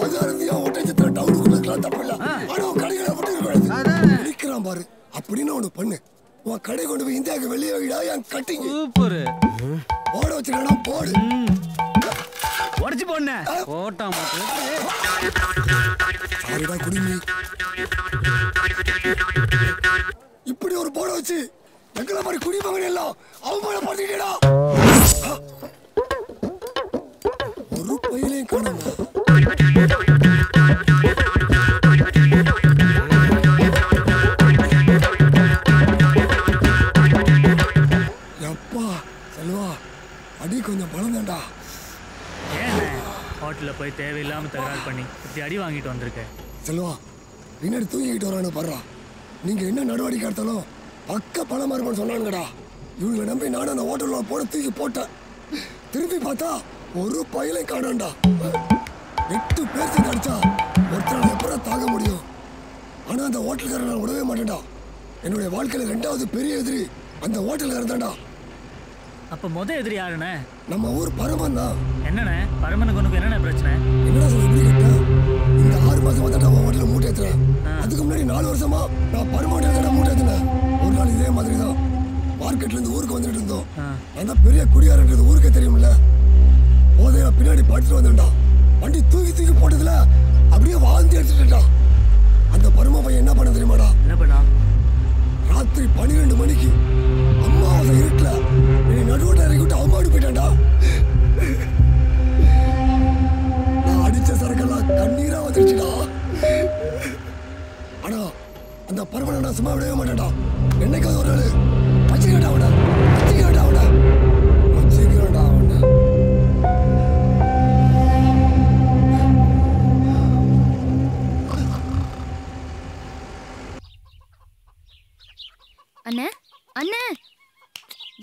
மது அருந்தியவன் ஒட்டஞ்சத்திர டவுனுக்குள்ள இருக்கலாம் தப்பு இல்ல. ஆனா கடைகளை மட்டும் இருக்கக்கூடாது. நிக்கிறான் பாரு. அப்படின்னு ஒண்ணு பண்ணு. உன் கடை கொண்டு போய் இந்தியாவுக்கு வெளியே வைடா. என் கட்டிங் சூப்பர். போட வச்சிருக்கா போடு. உடச்சு போடுன. போட்டா மாட்டேன். சாரிடா குடிமி. இப்படி ஒரு போட வச்சு எங்களை மாதிரி குடிமகன் எல்லாம் அவமானப்படுத்திட்டா. ஒரு பையிலையும் காணாம. எப்பா செல்வா, அடி கொஞ்சம் பழந்தேன்டா. ஹோட்டல்ல போய் தேவையில்லாம தகராறு பண்ணி இப்படி அடி வாங்கிட்டு வந்திருக்கேன். செல்வா, பின்னாடி தூக்கிக்கிட்டு வரானு பாடுறா. நீங்க என்ன நடவடிக்கை எடுத்தாலும் பக்க பணமா இருப்பான்னு சொன்னானுங்கடா. இவங்களை நம்பி நானும் அந்த ஹோட்டல்ல போட தூக்கி போட்டேன். திரும்பி பார்த்தா ஒரு பையிலை காணாண்டா. 8 பேர் சேர்ந்து அடிச்சா ஒருத்தரால் எப்பறம் தாங்க முடியும்? ஆனா அந்த ஹோட்டல்காரன் நான் விடவே மாட்டேன்டா. என்னுடைய வாழ்க்கையில 2வது பெரிய எதிரி அந்த ஹோட்டல்காரன் தான்டா. அப்ப எதிரி யாருண்ணே? நம்ம ஊர் பரமன் தான். என்னண்ணே பரமனுக்கு உனக்கு என்னென்ன பிரச்சனை? என்னடா சொல்ல எப்படி கேட்ட? இந்த 6 மாசமா தான் நான் ஹோட்டல்ல மூட்டை ஏத்துறேன். அதுக்கு முன்னாடி 4 வருஷமா நான் பரமன் தான் மூட்டை ஏத்துனேன். ஒரு நாள் இதே மாதிரி தான் மார்க்கெட்ல இருந்து ஊருக்கு வந்துட்டு இருந்தோம். அந்த பெரிய குடியாரன்றது ஊருக்கே தெரியும்ல. போதையில பின்னாடி படுத்துட்டு வந்தேன்டா. வண்டி தூக்கி தூக்கி போட்டதுல அப்படியே வாந்தி எடுத்துட்டா. அந்த பரம பையன் என்ன பண்ண தெரியுமாடா? என்ன பண்ணா? ராத்திரி 12 மணிக்கு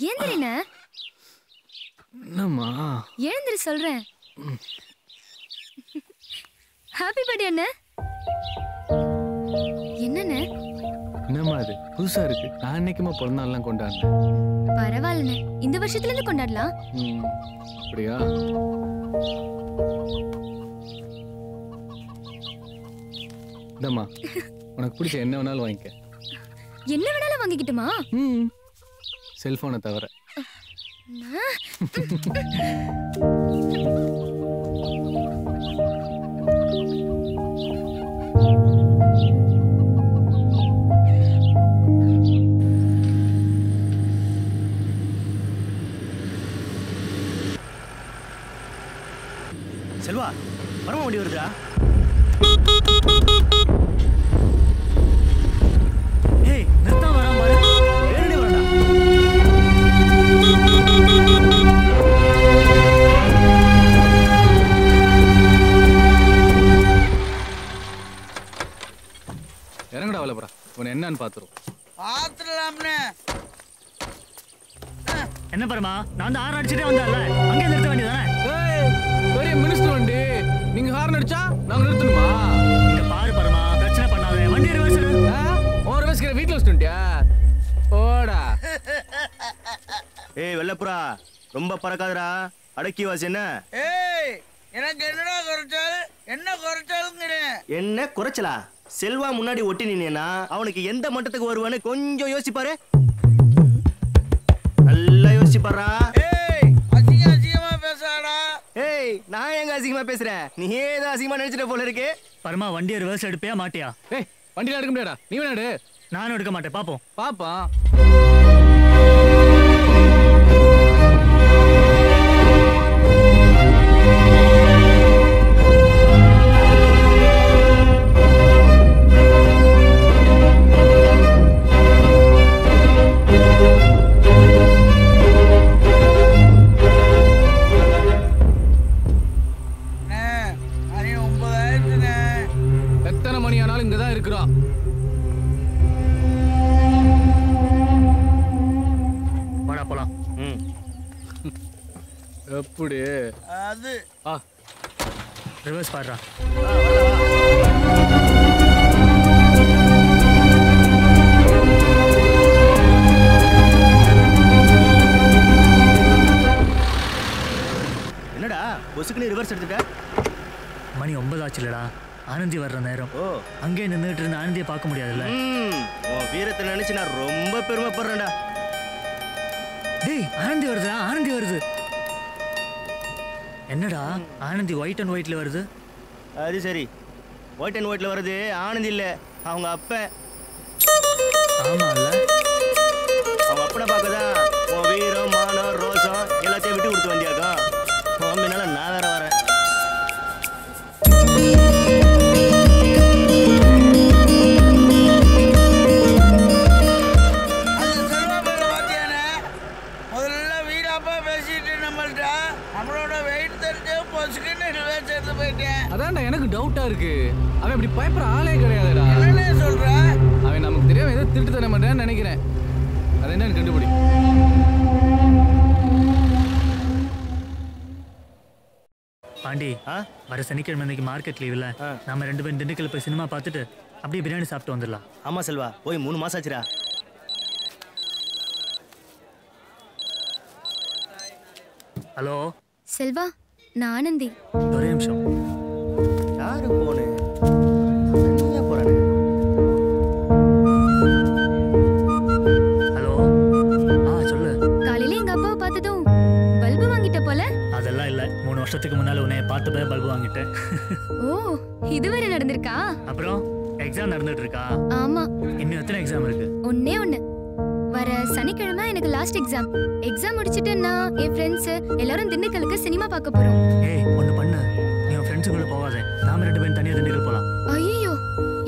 ஏந்திரன என்னம்மா எழுந்திரு சொல்றேன். ஹாப்பி பர்த்டே அண்ணா. என்னண்ணே? என்னம்மா அது புதுசா இருக்கு. நான் அன்னைக்குமா பிறந்த நாள்லாம் கொண்டாடினேன். பரவாயில்லண்ணே, இந்த வருஷத்துல இருந்து கொண்டாடலாம். அப்படியா? இந்தம்மா உனக்கு பிடிச்ச என்ன வேணாலும் வாங்கிக்க. என்ன வேணாலும் வாங்கிக்கிட்டுமா? செல்போனை தவிர. செல்வா பரம வண்டி வருதா? ஏய் நிறுத்தா வரான் பாரு. வேறனே வரடா. இறங்கடா வளபுரா. உன்னை என்னன்னு பாத்துரும். பாத்துடலாம்னே. என்ன பரமா, நான் தான் ஹார்ன் அடிச்சுட்டே வந்தேன்ல, அங்கே நிறுத்த வேண்டியதானே? பெரிய மினிஸ்டர் வண்டி, நீங்க ஹார்ன் அடிச்சா நாங்க நிறுத்தணுமா? இங்க பாரு பரமா, பிரச்சனை பண்ணாத. வண்டி ரிவர்ஸ் எடு. ஒரு ரிவர்ஸ் வீட்ல வச்சுட்டியா? போடா. ஏய் வெள்ளப்புறா, ரொம்ப பறக்காதடா. அடக்கி வாசி. என்ன ஏய், எனக்கு என்னடா குறைச்சல்? என்ன குறைச்சல்ங்கிறேன். என்ன குறைச்சலா? செல்வா முன்னாடி ஒட்டி நின்னா அவனுக்கு எந்த மட்டத்துக்கு வருவான்னு கொஞ்சம் யோசிப்பாரு. நல்லா யோசிப்பாரா. ஏய், அசிங்கமா பேசாடா. ஏய், நான் எங்க அசிங்கமா பேசுறேன்? நீ ஏதோ அசிங்கமா நினைச்சிட்ட போல இருக்கு. பரமா வண்டியை ரிவர்ஸ் எடுப்பியா மாட்டியா? ஏய், வண்டியில எடுக்க முடியாடா. நீ வேணா எடு. நானும் எடுக்க மாட்டேன். பாப்போம். பாப்பா. எத்தனை மணி ஆனாலும் இங்கதான் இருக்கிறோம். வாடா போலாம். எப்படி அது ரிவர்ஸ் பாடுறா. என்னடா பொசுக்குன்னு ரிவர்ஸ் எடுத்துட்ட? மணி 9 ஆச்சுலடா. ஆனந்தி வர்ற நேரம். அங்கே நின்றுட்டு இருந்த ஆனந்தியை பார்க்க முடியாதுல்ல. உன் வீரத்தை நினைச்சு நான் ரொம்ப பெருமைப்படுறேன்டா. டேய், ஆனந்தி வருதுடா. ஆனந்தி வருது. என்னடா ஆனந்தி ஒயிட் அண்ட் ஒயிட்ல வருது? அது சரி, ஒயிட் அண்ட் ஒயிட்ல வருது ஆனந்தி இல்ல, அவங்க அப்பன். ஆமா இல்ல, அவங்க அப்பனை பார்க்கதான் உன் வீரம் மானம் ரோசம் எல்லாத்தையும் விட்டு கொடுத்து வந்தியாக்கா. மம்மினால நான் வேற வரேன். முதல்ல வீடாப்பா பேசிட்டு நம்மள்ட்ட நம்மளோட வெயிட் தெரிஞ்சு பொசுக்குன்னு ரிவர்ஸ் எடுத்து போயிட்டேன். அதான்டா எனக்கு டவுட்டா இருக்கு. அவன் இப்படி பயப்படுற ஆளே கிடையாதுடா. என்னன்னே சொல்ற? அவன் நமக்கு தெரியாம ஏதோ திருட்டு தர மாட்டேன்னு நினைக்கிறேன். அது என்னன்னு கண்டுபிடி. பாண்டி, வர சனிக்கிழமை அன்னைக்கு மார்க்கெட் லீவ்ல நம்ம 2 பேரும் திண்டுக்கல் போய் சினிமா பார்த்துட்டு அப்படியே பிரியாணி சாப்பிட்டு வந்துடலாம். ஆமா செல்வா, போய் 3 மாசம் ஆச்சுடா. ஹலோ செல்வா, நான் ஆனந்தி. ஒரே நிமிஷம். யாரு போனே? தனியா போறானே. ஹலோ. சொல்லு. காலையில எங்க அப்பாவை பார்த்ததும் பல்பு வாங்கிட்ட போல. அதெல்லாம் இல்ல, 3 வருஷத்துக்கு முன்னால உன்னை பார்த்தப்ப பல்பு வாங்கிட்டேன். ஓ, இதுவரை நடந்திருக்கா? அப்புறம் எக்ஸாம் நடந்துட்டு இருக்கா? ஆமா. இன்னும் எத்தனை எக்ஸாம் இருக்கு? ஒண்ணே ஒண்ணு. வர சனிக்கிழமை எனக்கு லாஸ்ட் எக்ஸாம். எக்ஸாம் முடிச்சிட்டு நான் என் ஃப்ரெண்ட்ஸ் எல்லாரும் திண்டுக்கலுக்கு சினிமா பார்க்க போறோம். ஏய், ஒண்ணு பண்ணு. நீ உன் ஃப்ரெண்ட்ஸுக்குள்ள போகாத. நாம 2 பேரும் தனியா திண்டுக்கல் போலாம். ஐயோ,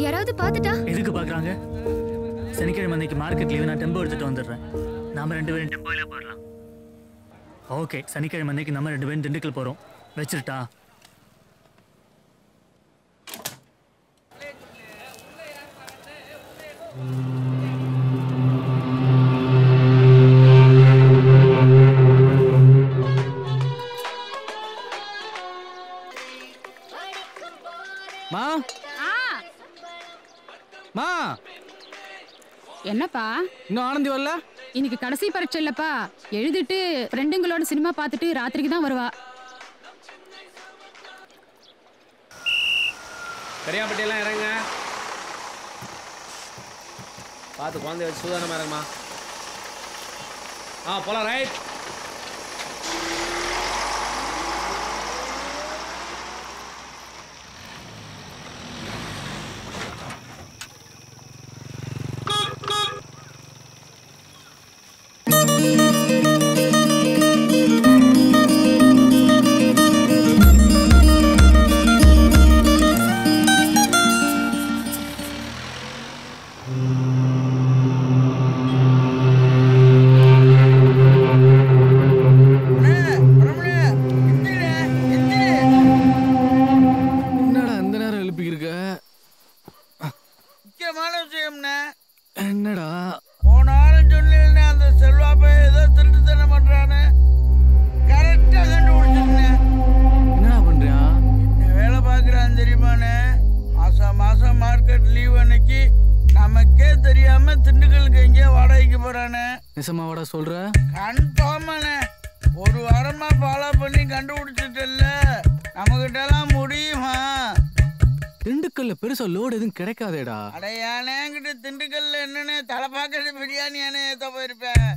யாராவது பார்த்துட்டா? எதுக்கு பாக்குறாங்க? சனிக்கிழமை அன்னைக்கு மார்க்கெட் லீவு, நான் டெம்போ எடுத்துட்டு வந்துடுறேன். நாம 2 பேரும் டெம்போல போறலாம். ஓகே, சனிக்கிழமை அன்னைக்கு நம்ம 2 பேரும் திண்டுக்கல் போறோம். வச்சிருட்டா? என்னப்பா இன்னும் ஆனந்தி வரல? இன்னைக்கு கடைசி பரீட்சை இல்லப்பா. எழுதிட்டு ஃப்ரெண்டுங்களோட சினிமா பார்த்துட்டு ராத்திரிக்கு தான் வருவா. பெரியாம்பட்டியெல்லாம் இறங்க. பார்த்து குழந்தைய வச்சு சூதானமாக இறங்குமா. போலாம். ரைட். என்னடா போனாலும் சொல்லல அந்த செல்வாப்பை ஏதோ திருட்டுத்தனம் பண்றானு கரெக்டா கண்டுபிடிச்சிருந்தேன். என்னடா பண்றியா? என்ன வேலை பார்க்கறான் தெரியுமாண்ணே? மாசம் மார்க்கெட் லீவ் அன்னைக்கு நமக்கே தெரியாம திண்டுக்கலுக்கு எங்கேயோ வாடகைக்கு போறானே. நிசமாவாடா சொல்ற? கன்ஃபார்மாண்ணே. ஒரு வாரமா ஃபாலோ பண்ணி கண்டுபிடிச்சிட்டல. நம்மகிட்ட எல்லாம் முடியுமா? திண்டுக்கல்ல பெருசா லோடு எதுவும் கிடைக்காதேடா. அடையானே என்கிட்ட திண்டுக்கல்ல என்னன்னு தலை பார்க்கறது பிரியாணியானே ஏத்த போயிருப்பேன்.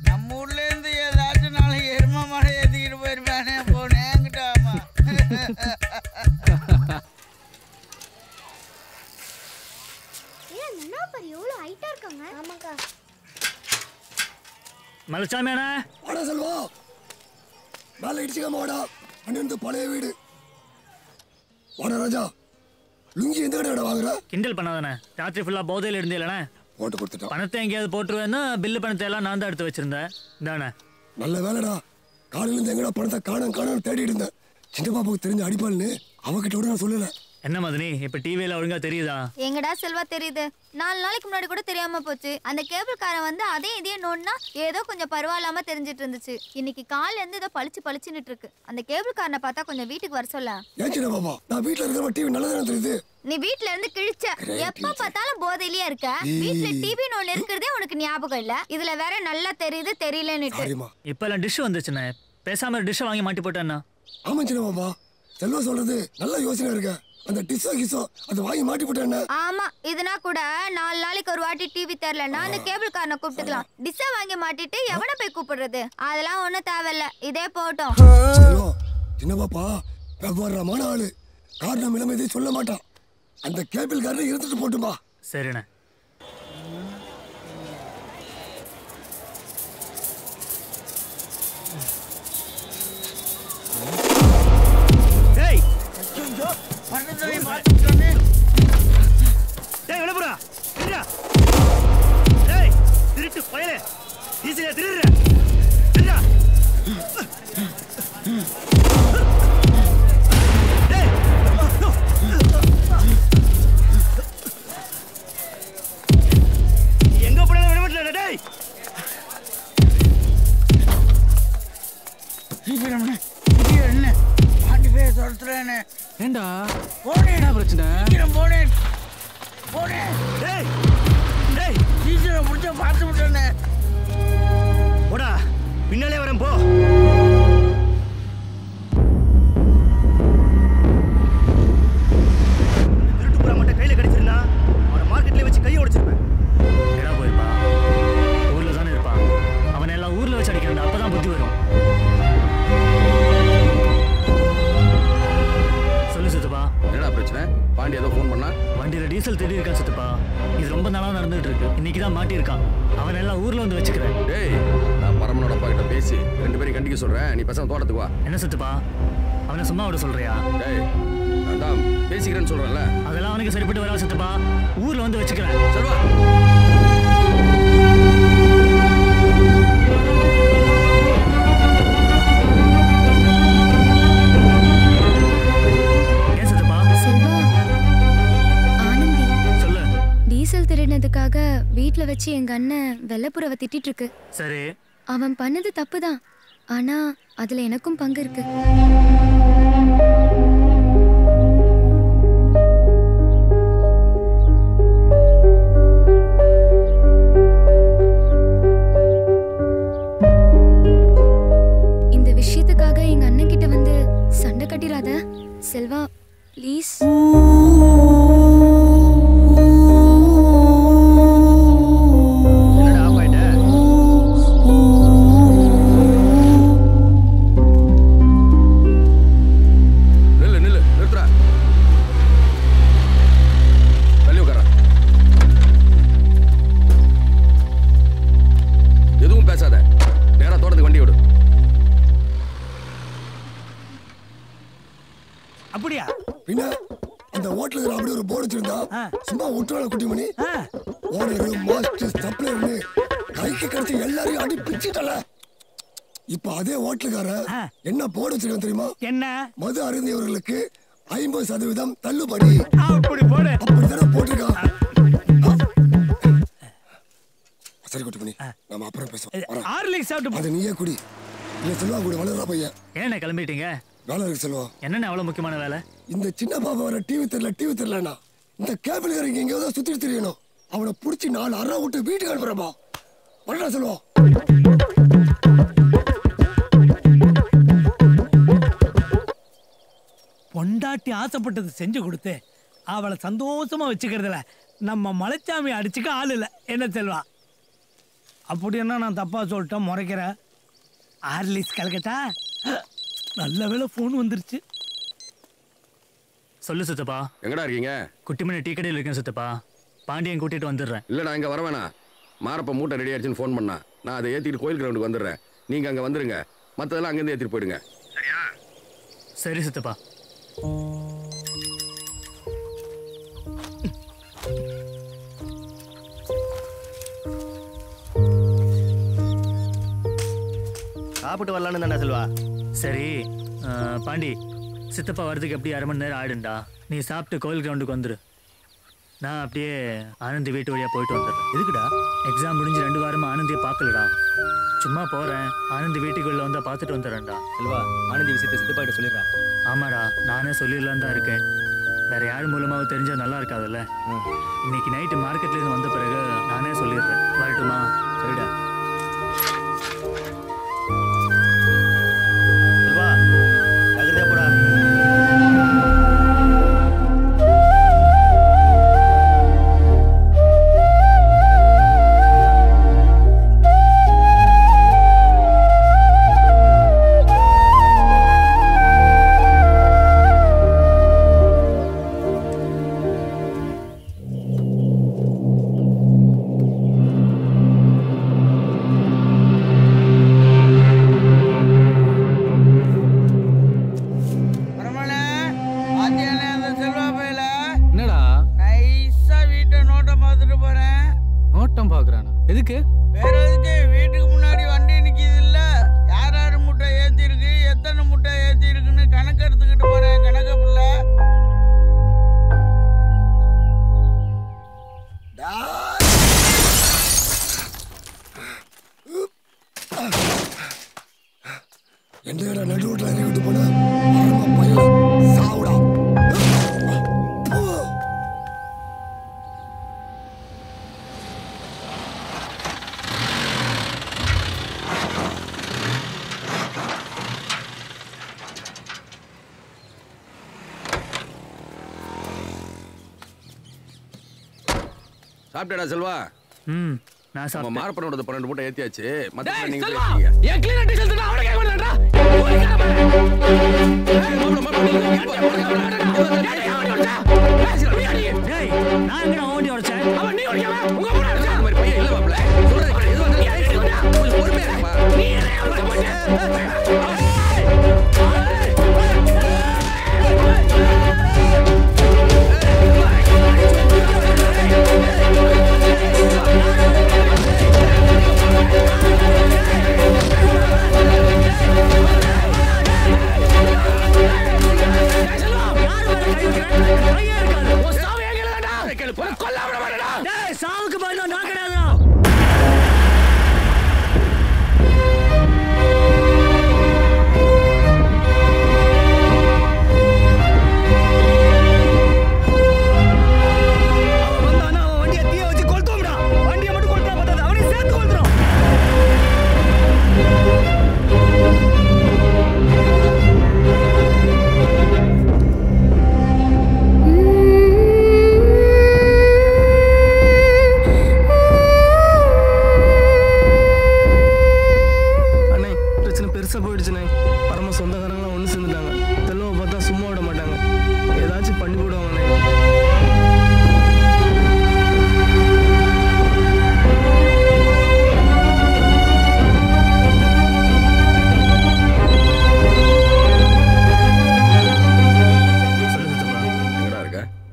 நம்ம ஊர்ல இருந்து ஏதாச்சும் நாளைக்கு எரும மாடை ஏத்திக்கிட்டு போயிருப்பானே. போனேன் என்கிட்ட. ஆமா எவ்வளவு ஹைட்டா இருக்காங்க. ஆமாக்கா. மலசாமி அண்ணா. வாடா செல்வா. மேல இடிச்சுக்காம வாடா. அண்ணன் பழைய வீடு. வாடா ராஜா. லுங்கி எந்த கடையோட வாங்குற? கிண்டல் பண்ணாதானே. ராத்திரி ஃபுல்லா போதையில் இருந்தேலண்ணே. போட்டு கொடுத்துட்டோம். பணத்தை எங்கேயாவது போட்டுருவேன்னா பில்லு பணத்தை எல்லாம் நான் தான் எடுத்து வச்சிருந்தேன். தானே நல்ல வேலைடா. காலையில இருந்து எங்கடா பணத்தை காணும் தேடிட்டு இருந்தேன். சின்ன பாப்பாவுக்கு தெரிஞ்ச அடிப்பாள்னு அவகிட்ட கூட நான் சொல்லல. என்ன மதனி இப்ப டிவியில ஒழுங்கா தெரியுதா? எங்கடா செல்வா தெரியுது. 4 நாளைக்கு முன்னாடி கூட தெரியாம போச்சு. அந்த கேபிள் காரன் வந்து அதே இதே நோன்னா ஏதோ கொஞ்சம் பரவாயில்லாம தெரிஞ்சிட்டு இருந்துச்சு. இன்னைக்கு காலைல இருந்து ஏதோ பளிச்சுன்னு இருக்கு. அந்த கேபிள் காரனை பார்த்தா கொஞ்சம் வீட்டுக்கு வர சொல்ல. ஏன் சின்ன பாப்பா நான் வீட்ல இருக்கிற டிவி நல்லதானே தெரியுது. நீ வீட்ல இருந்து கிழிச்ச. எப்ப பார்த்தாலும் போதையிலேயே இருக்க. வீட்ல டிவி ஒன்னு இருக்கிறதே உனக்கு ஞாபகம் இல்ல. இதுல வேற நல்லா தெரியுது தெரியலன்னு. இப்ப எல்லாம் டிஷ் வந்துச்சுண்ணே. பேசாம டிஷ் வாங்கி மாட்டி போட்டேன்னா. ஆமா சின்ன பாப்பா செல்வா சொல்றது நல்ல யோசனை இருக்கு. அந்த டிஷோ கிஷோ அது வாங்கி மாட்டி போட்டேன்னா. ஆமா இதுனா கூட 4 நாளைக்கு ஒரு வாட்டி டிவி தெரியலன்னா அந்த கேபிள் காரனை கூப்பிட்டுக்கலாம். டிஷ்ஷை வாங்கி மாட்டிட்டு எவனை போய் கூப்பிடுறது? அதெல்லாம் ஒன்றும் தேவையில்ல. இதே போட்டோம். சின்ன பாப்பா விவரமான ஆளு. காரணம் இல்லாம எதையும் சொல்ல மாட்டான். அந்த கேபிள் காரனை இருந்துட்டு போட்டுமா. சரிண்ணே. திருட்டு பயலே ஈஸியா திருடுற. எங்க போன விடமாட்டல. டேய் என்ன பாண்டி பேர் சொல்றேன்னு. ஏண்டா போனேடா பிரச்சனை. போனேன் போனேன். டேய் டேய் டீச்சரை முடிச்ச பார்த்து விட்டேனே. போடா பின்னாலே வரேன் போ. திருட்டு புறா மட்டும் கையில கிடைச்சிருந்தா அவனை மார்க்கெட்ல வச்சு கையை உடைச்சிருப்பேன். எடா போயிருப்பா. ஊர்ல தானே இருப்பான். அவனை எல்லாம் ஊர்ல வச்சு அடிக்கிறா. அப்பதான் புத்தி வரும். சொல்லு சித்தப்பா. என்னடா பிரச்சனை? பாண்டி ஏதோ ஃபோன் பண்ணா? வண்டியில டீசல் தேடி இருக்கான் சித்தப்பா. இது ரொம்ப நாளா நடந்துட்டு இருக்கு. இன்னைக்கு தான் மாட்டியிருக்கான். அவன் எல்லாம் ஊர்ல வந்து வச்சுக்கிறேன். டேய் நான் பரமனோட அப்பா கிட்ட பேசி 2 பேரும் கண்டிக்க சொல்றேன். நீ பேசாம தோட்டத்துக்கு வா. என்ன சித்தப்பா அவனை சும்மா விட சொல்றியா? டேய் நான் தான் பேசிக்கிறேன்னு சொல்றேன்ல. அதெல்லாம் அவனுக்கு சரிப்பட்டு வரா சித்தப்பா. ஊர்ல வந்து வச்சுக்கிறேன். சொல்வா. டீசல் திருடினதுக்காக வீட்ல வச்சு எங்க அண்ணன் வெள்ளப்புறவை திட்டிட்டு இருக்கு. சரி அவன் பண்ணது தப்புதான். ஆனா அதுல எனக்கும் பங்கு இருக்கு. விஷயத்துக்காக எங்க அண்ணன் கிட்ட வந்து சண்டை கட்டிராத செல்வா ப்ளீஸ். அப்படியா? பின்ன அந்த ஹோட்டலுக்கு அப்படி ஒரு போர்டு வச்சிருந்தா சும்மா விட்டுறால குட்டிமணி. ஓனர் மாஸ்டர் சப்ளையர்னு கைக்கு கிடைச்சி எல்லாரையும் அடி பிச்சுட்டல. இப்ப அதே ஹோட்டலுக்கார என்ன போர்டு வச்சிருக்கான் தெரியுமா? என்ன? மது அருந்தியவர்களுக்கு 50% தள்ளுபடி. அப்படி போடு. அப்படிதானே போட்டிருக்கான். சரி குட்டிமணி, நம்ம அப்புறம் பேசுவோம். ஹார்லிக்ஸ் சாப்பிட்டு அது நீயே குடி. இல்ல செல்வா கூட வளர்றா பையன். ஏன்னா கிளம்பிட்டீங்க? வேலை இருக்கு செல்வா. என்னென்ன அவ்வளவு முக்கியமான வேலை? இந்த சின்ன பாப்பா வர டிவி தெரியலனா இந்த கேபிள் காரங்க எங்கேயோ சுத்தி தெரியணும். அவனை புடிச்சு 4 அரை விட்டு வீட்டுக்கு அனுப்புறப்பா. வரடா செல்வா. பொண்டாட்டி ஆசைப்பட்டது செஞ்சு கொடுத்து அவளை சந்தோஷமா வச்சுக்கிறதுல நம்ம மலைச்சாமி அடிச்சுக்க ஆள் இல்லை. என்ன செல்வா? அப்படி என்ன நான் தப்பா சொல்லிட்டேன் முறைக்கிற? ஹார்லிக்ஸ் கலக்கட்டா? நல்ல வேளை ஃபோன் வந்துருச்சு. சொல்லு சித்தப்பா. எங்கடா இருக்கீங்க? குட்டிமணி டீ கடையில் இருக்கேன் சித்தப்பா. பாண்டியன் கூட்டிட்டு வந்துடுறேன். இல்லை, நான் இங்கே வர வேணாம். மாரப்ப மூட்டை ரெடி ஆயிடுச்சுன்னு ஃபோன் பண்ணா. நான் அதை ஏற்றிட்டு கோயில் கிரவுண்டுக்கு வந்துடுறேன். நீங்கள் அங்கே வந்துடுங்க. மற்றதெல்லாம் அங்கேருந்து ஏற்றிட்டு போயிடுங்க. சரியா? சரி சித்தப்பா. சாப்பிட்டு வரலான்னு தானே செல்வா. சரி பாண்டி, சித்தப்பா வரதுக்கு அப்படியே 1/2 மணி நேரம் ஆயிடும்டா. நீ சாப்பிட்டு கோயில் கிரவுண்டுக்கு வந்துடு. நான் அப்படியே ஆனந்தி வீட்டு வழியாக போயிட்டு வந்துடுறேன். எதுக்குடா? எக்ஸாம் முடிஞ்சு 2 வாரமா ஆனந்தியை பார்க்கலடா. சும்மா போகிறேன். ஆனந்தி வீட்டுக்குள்ளே வந்தால் பார்த்துட்டு வந்துடுறேன்டா. செல்வா, ஆனந்தி விஷயத்தை சித்தப்பாட்ட சொல்லிடுறேன். ஆமாடா, நானே சொல்லிடலான் தான் இருக்கேன். வேற யார் மூலமாக தெரிஞ்சால் நல்லா இருக்காதுல்ல. இன்னைக்கு நைட்டு மார்க்கெட்லேருந்து வந்த பிறகு நானே சொல்லிடுறேன். வரட்டுமா? சரிடா. செல்வா, ஜாக்கிரதையா போடா. எதுக்கு? வேற எதுக்கு? வீட்டுக்கு முன்னாடி வண்டி நிக்குது இல்ல, யார் யாரு முட்டை ஏத்தி இருக்கு, எத்தனை முட்டை ஏத்தி இருக்குன்னு கணக்கு எடுத்துக்கிட்டு போறேன். கணக்கு புள்ள. என்னடா நடு ரோட்ல இறங்கி விட்டு போன பையல சாவுடா. சாப்பிட்டடா செல்வா? நான் சாப்பிட்டேன். மாரப்பனோட 12 மூட்டை ஏத்தியாச்சு. மத்த நீங்க செல்வா, ஏன் கிளீன் அடி சொல்றா? அவன கேக்க மாட்டேன்றா. டேய், நான் எங்கடா ஓடி வரச்சேன்? அவன் நீ ஓடியாவா? உங்க கூட அடிச்சா? அந்த மாதிரி பையன் இல்ல மாப்ள. சொல்றேன் எது வந்தாலும் உங்களுக்கு பொறுமையா இருப்பா. நீ என்ன அவன பண்ண? யார் போயிடுச்சுண்ணே. பரம சொந்தக்காரங்களாம் ஒன்று சேர்ந்துட்டாங்க. செல்வம் பார்த்தா சும்மா விட மாட்டாங்க. ஏதாச்சும் பண்ணி விடுவாங்கண்ணே.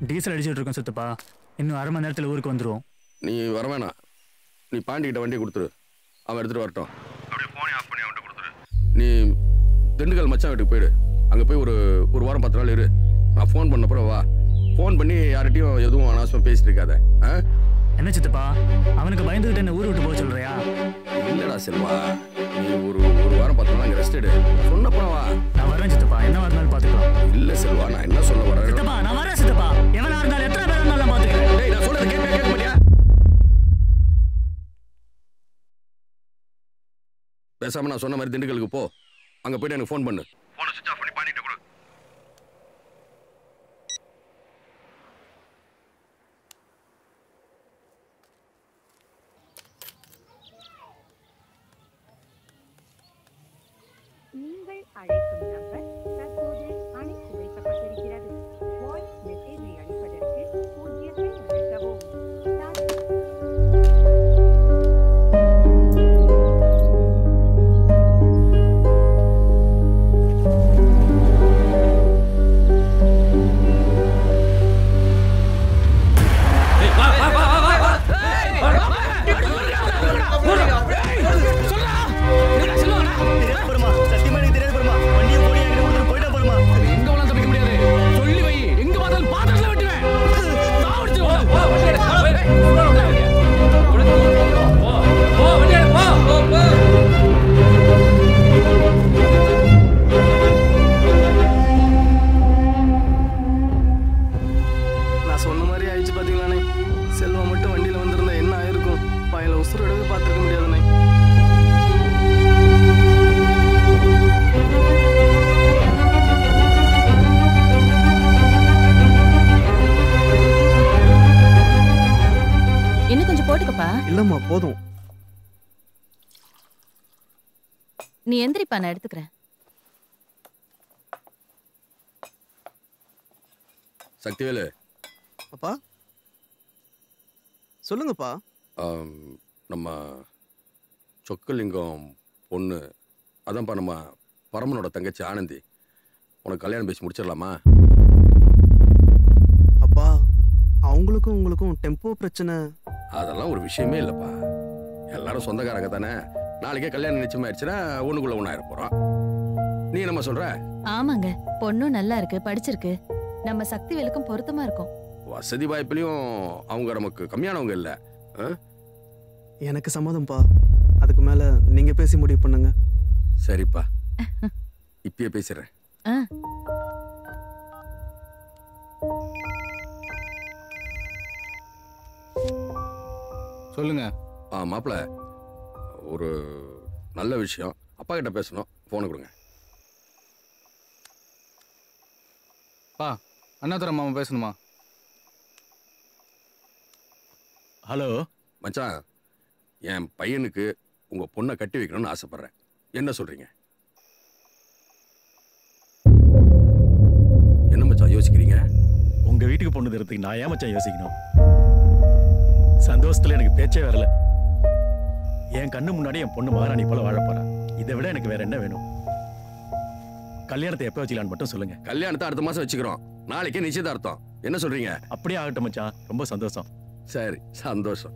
டீசல் அடிச்சுட்டு இருக்கோம் சித்தப்பா. இன்னும் அரை மணி நேரத்தில் ஊருக்கு வந்துடுவோம். நீ வர வேணாம். நீ பாண்டிகிட்ட வண்டியை கொடுத்துரு, அவன் எடுத்துகிட்டு வரட்டும். அப்படியே ஃபோனை ஆஃப் பண்ணி அவன்கிட்ட கொடுத்துரு. நீ திண்டுக்கல் மச்சான் வீட்டுக்கு போயிடு. அங்கே போய் ஒரு வாரம் 10 நாள் இரு. நான் ஃபோன் பண்ணப்புறம் வா. ஃபோன் பண்ணி யார்கிட்டையும் எதுவும் அனாவசியம் பேசிட்டு இருக்காத. என்ன சித்தப்பா, அவனுக்கு பயந்துகிட்டு என்ன ஊர் விட்டு போக சொல்றியா? இல்லடா செல்வா, நீ ஒரு வாரம் 10 நாள் அங்கே ரெஸ்ட் எடு. சொன்னப்பறம் வா. நான் வரேன் சித்தப்பா, என்ன வரனாலும் பார்த்துக்கலாம். இல்லை செல்வா, நான் என்ன சொல்ல வரேன் சித்தப்பா, நான் வரேன் சித்தப்பா. எவனா இருந்தாலும் எத்தனை பேர் இருந்தாலும் பார்த்துக்கிறேன். டேய், நான் சொல்றது கேட்க மாட்டியா? பேசாம நான் சொன்ன மாதிரி திண்டுக்கலுக்கு போ. அங்க போயிட்டு எனக்கு ஃபோன் பண்ணு. ஃபோனை சுவிட்ச் ஆஃப் பண்ணி பண்ணிட்டு கொடு. நீங்கள் அழைக்கும் நம்பர் தற்போது அணைத்து வைக்கப்பட்டிருக்கிறது. வாய்ஸ் மெசேஜை அளிப்பதற்கு 0 அழுத்தவும். இல்லம்மா, போதும். நீ எந்திரிப்பா, நான் எடுத்துக்கிறேன். சக்திவேலு. அப்பா சொல்லுங்கப்பா. நம்ம சொக்கலிங்கம் பொண்ணு, அதான்ப்பா நம்ம பரமனோட தங்கச்சி ஆனந்தி. உனக்கு கல்யாணம் பேசி முடிச்சிடலாமா? அப்பா, அவங்களுக்கும் உங்களுக்கும் டெம்போ பிரச்சனை. அதெல்லாம் ஒரு விஷயமே இல்லப்பா. எல்லாரும் சொந்தக்காரங்க தானே. நாளைக்கே கல்யாணம் நிச்சயமாயிடுச்சுன்னா ஒண்ணுக்குள்ள ஒண்ணாயிர போறோம். நீ என்னம்மா சொல்ற? ஆமாங்க, பொண்ணும் நல்லா இருக்கு, படிச்சிருக்கு. நம்ம சக்திவேலுக்கும் பொருத்தமா இருக்கும். வசதி வாய்ப்புலயும் அவங்க நமக்கு கம்மியானவங்க இல்ல. எனக்கு சம்மதம்ப்பா. அதுக்கு மேல நீங்க பேசி முடிவு பண்ணுங்க. சரிப்பா, இப்பயே பேசுறேன். சொல்லுங்க. மாப்பிள்ள, ஒரு நல்ல விஷயம். அப்பா கிட்ட பேசணும். போனை கொடுங்க. பா, அண்ணாதுரை மாமா பேசணுமா? ஹலோ மச்சான், என் பையனுக்கு உங்க பொண்ணை கட்டி வைக்கணும்னு ஆசைப்படுறேன். என்ன சொல்றீங்க? என்ன மச்சான் யோசிக்கிறீங்க? உங்க வீட்டுக்கு பொண்ணு தரத்துக்கு நான் ஏன் மச்சான் யோசிக்கணும்? சந்தோஷத்துல எனக்கு பேச்சே வரல. என் கண்ணு முன்னாடி என் பொண்ணு மகாராணி போல வாழ போறேன். இதை விட எனக்கு வேற என்ன வேணும்? கல்யாணத்தை எப்ப வச்சுக்கலான்னு மட்டும் சொல்லுங்க. கல்யாணத்தை அடுத்த மாசம் வச்சுக்கிறோம். நாளைக்கே நிச்சயதார்த்தம். என்ன சொல்றீங்க? அப்படியே ஆகட்டும் மச்சான், ரொம்ப சந்தோஷம். சரி, சந்தோஷம்.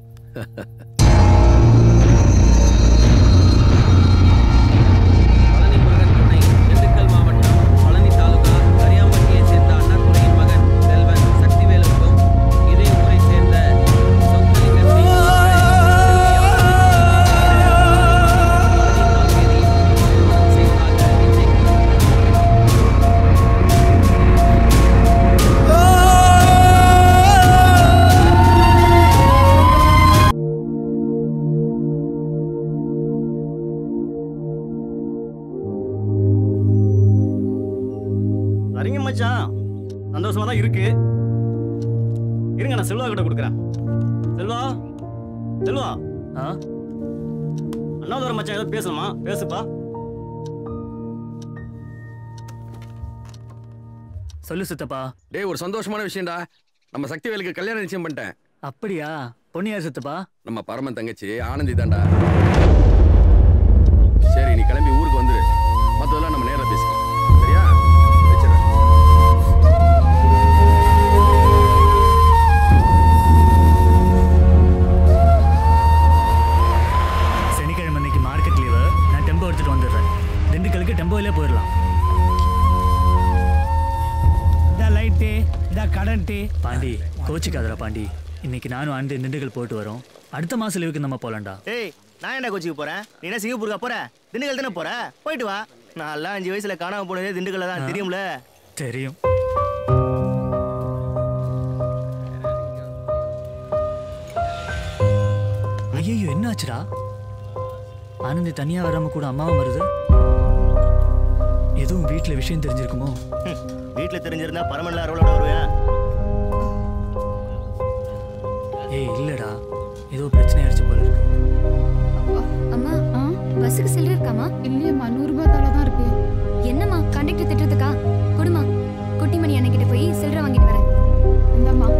பழனி முருகன் துணை, திண்டுக்கல் மாவட்டம் பழனி தாலுகா கரியாம்பட்டியை சேர்ந்த அண்ணாதுரையின் மகன் செல்வன் சக்திவேலுக்கும் இதே ஊரை சேர்ந்த சொக்கலிங்கத்தின் சரிங்க மச்சான், சந்தோஷமா தான் இருக்கு. இருங்க, நான் செல்வா கிட்ட கொடுக்குறேன். செல்வா, செல்வா, அண்ணாதுரை மச்சான் ஏதோ பேசணுமா? பேசுப்பா. சொல்லு சித்தப்பா. டேய் ஒரு சந்தோஷமான விஷயம்டா. நம்ம சக்திவேலுக்கு கல்யாணம் நிச்சயம் பண்ணிட்டேன். அப்படியா? பொண்ணு யார் சித்தப்பா? நம்ம பரமன் தங்கச்சி ஆனந்தி தான்டா. சரி நீ கிளம்பி ஊருக்கு வந்துரு. மற்றதெல்லாம் நம்ம நேரில் பேசிக்கலாம். சரியா? வச்சிடறேன். சனிக்கிழமை அன்னைக்கு மார்க்கெட் லீவு. நான் டெம்போ எடுத்துட்டு வந்துடுறேன். திண்டுக்கலுக்கு டெம்போவிலே போயிடலாம். லைட்டு இதா கரண்ட்டு. பாண்டி கோச்சிக்காதரா பாண்டி. இன்னைக்கு நானும் ஆண்டு திண்டுக்கல் போயிட்டு வரோம். அடுத்த மாசம் லீவுக்கு நம்ம போலாம்டா. ஏய் நான் என்ன கோச்சிக்கு போறேன்? நீ என்ன சிங்கப்பூருக்கா போற? திண்டுக்கல் தானே போற? போயிட்டு வா. நான் எல்லாம் 5 வயசுல காணாம போனதே திண்டுக்கல்ல தான். தெரியும்ல? தெரியும். ஐயோ என்னாச்சுடா? ஆனந்தி தனியா வராம கூட அம்மாவும் வருது. எதுவும் வீட்டுல விஷயம் தெரிஞ்சிருக்குமோ? வீட்டுல தெரிஞ்சிருந்தா பரமன்ல அருளோட வருவியா? ஏய் இல்லடா, ஏதோ பிரச்சனை ஆயிடுச்சு போல இருக்கு. அம்மா பஸ்ஸுக்கு சில்லறை இருக்காமா? இல்லையம்மா, 100 ரூபாய் தால தான் இருக்கு. என்னம்மா கண்டக்டர் திட்டுறதுக்கா? கொடுமா, குட்டிமணி அண்ணகிட்ட போய் சில்லறை வாங்கிட்டு வரேன். இந்தம்மா.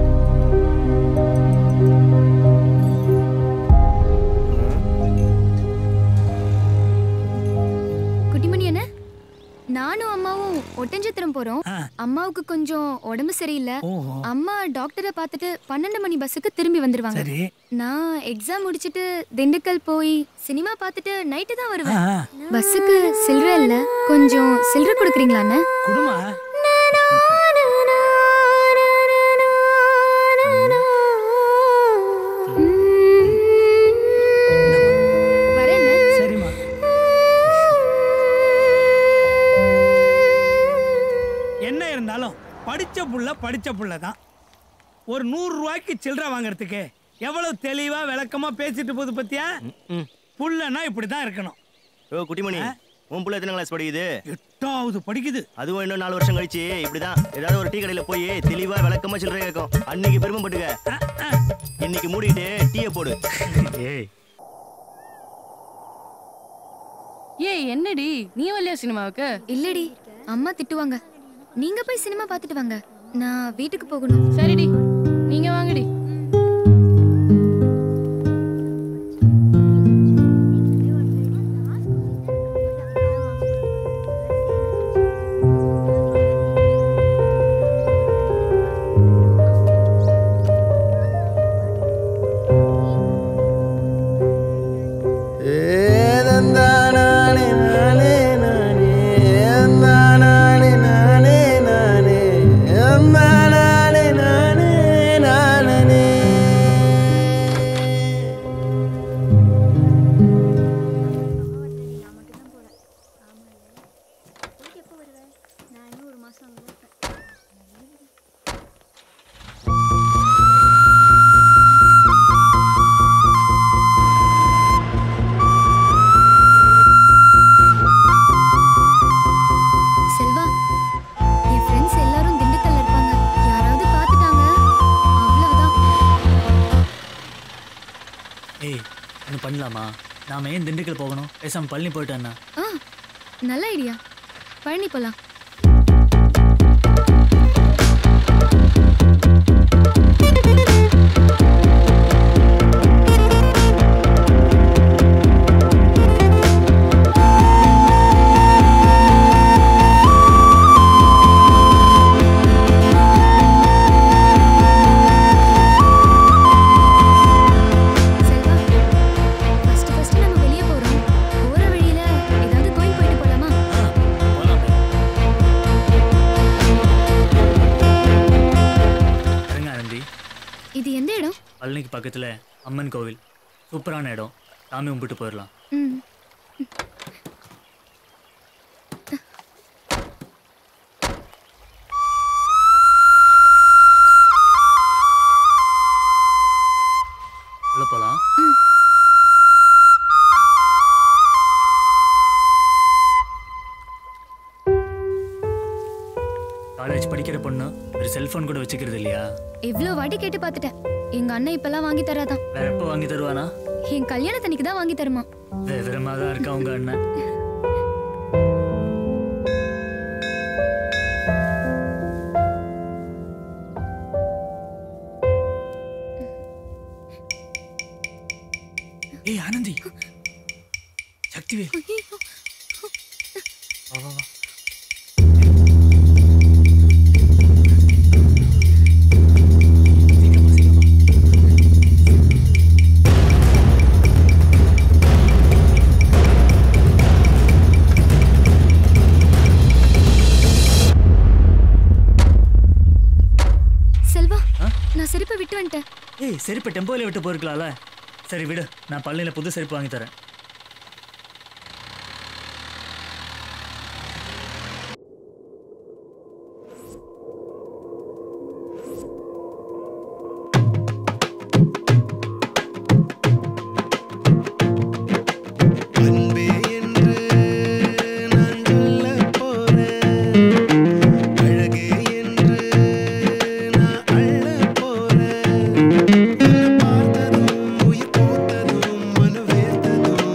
குட்டிமணி அண்ணா, நானும் அம்மாவும் ஒட்டஞ்சத்திரம் போறோம். அம்மாவுக்கு கொஞ்சம் உடம்பு சரியில்லை. அம்மா டாக்டரை பார்த்துட்டு 12 மணி பஸ்ஸுக்கு திரும்பி வந்துருவாங்க. நான் எக்ஸாம் முடிச்சிட்டு திண்டுக்கல் போய் சினிமா பார்த்துட்டு நைட்டு தான் வருவேன். பஸ்ஸுக்கு சில்லறை இல்ல, கொஞ்சம் சில்லறை கொடுக்குறீங்களா அண்ணா? குடுமா. என்ன இருந்தாலும் படிச்ச புள்ள தான். ஒரு 100 ரூபாய்க்கு சில்லறை வாங்குறதுக்கு எவ்வளவு தெளிவா விளக்கமா பேசிட்டு போகுது பத்தியா? புள்ளனா இப்படிதான் இருக்கணும். ஓ குட்டிமணி, உன் புள்ள எத்தனை கிளாஸ் படிக்குது? 8வது படிக்குது. அதுவும் இன்னும் 4 வருஷம் கழிச்சு இப்படிதான் ஏதாவது ஒரு டீ கடையில போய் தெளிவா விளக்கமா சில்லறை கேட்கும். அன்னைக்கு பெருமைப்பட்டுக்க. இன்னைக்கு மூடிட்டு டீயை போடு. ஏய் என்னடி நீ வரலையா சினிமாவுக்கு? இல்லடி, அம்மா திட்டுவாங்க. நீங்க போய் சினிமா பார்த்துட்டு வாங்க, நான் வீட்டுக்கு போகணும். சரிடி, நீங்க வாங்கடி. நாம ஏன் திண்டுக்கல் போகணும்? பேசாம பழனி போயிட்டேன்னா? நல்ல ஐடியா. பழனி போலாம். பழனிக்கு பக்கத்துல அம்மன் கோவில், சூப்பரான இடம். சாமி கும்பிட்டு போயிடலாம். உள்ள போலாம். காலேஜ் படிக்கிற பொண்ணு ஒரு செல்போன் கூட வச்சுக்கிறது இல்லையா? இவ்வளவு வாட்டி கேட்டு பார்த்துட்டேன். எங்க அண்ணன் இப்பெல்லாம் வாங்கி தராதான். வேற எப்போ வாங்கி தருவானா? என் கல்யாணத்தன்னைக்கு தான் வாங்கி தருமா. விவரமா தான் இருக்கா உங்க அண்ணன். செல்வா நான் செருப்பை விட்டு வந்துட்டேன். ஏய் செருப்பை டெம்போல விட்டு போயிருக்கலாம்ல. சரி விடு, நான் பழனியில் புது செருப்பு வாங்கி தரேன். உயிர் பூத்ததும் மனு வேர்த்ததும்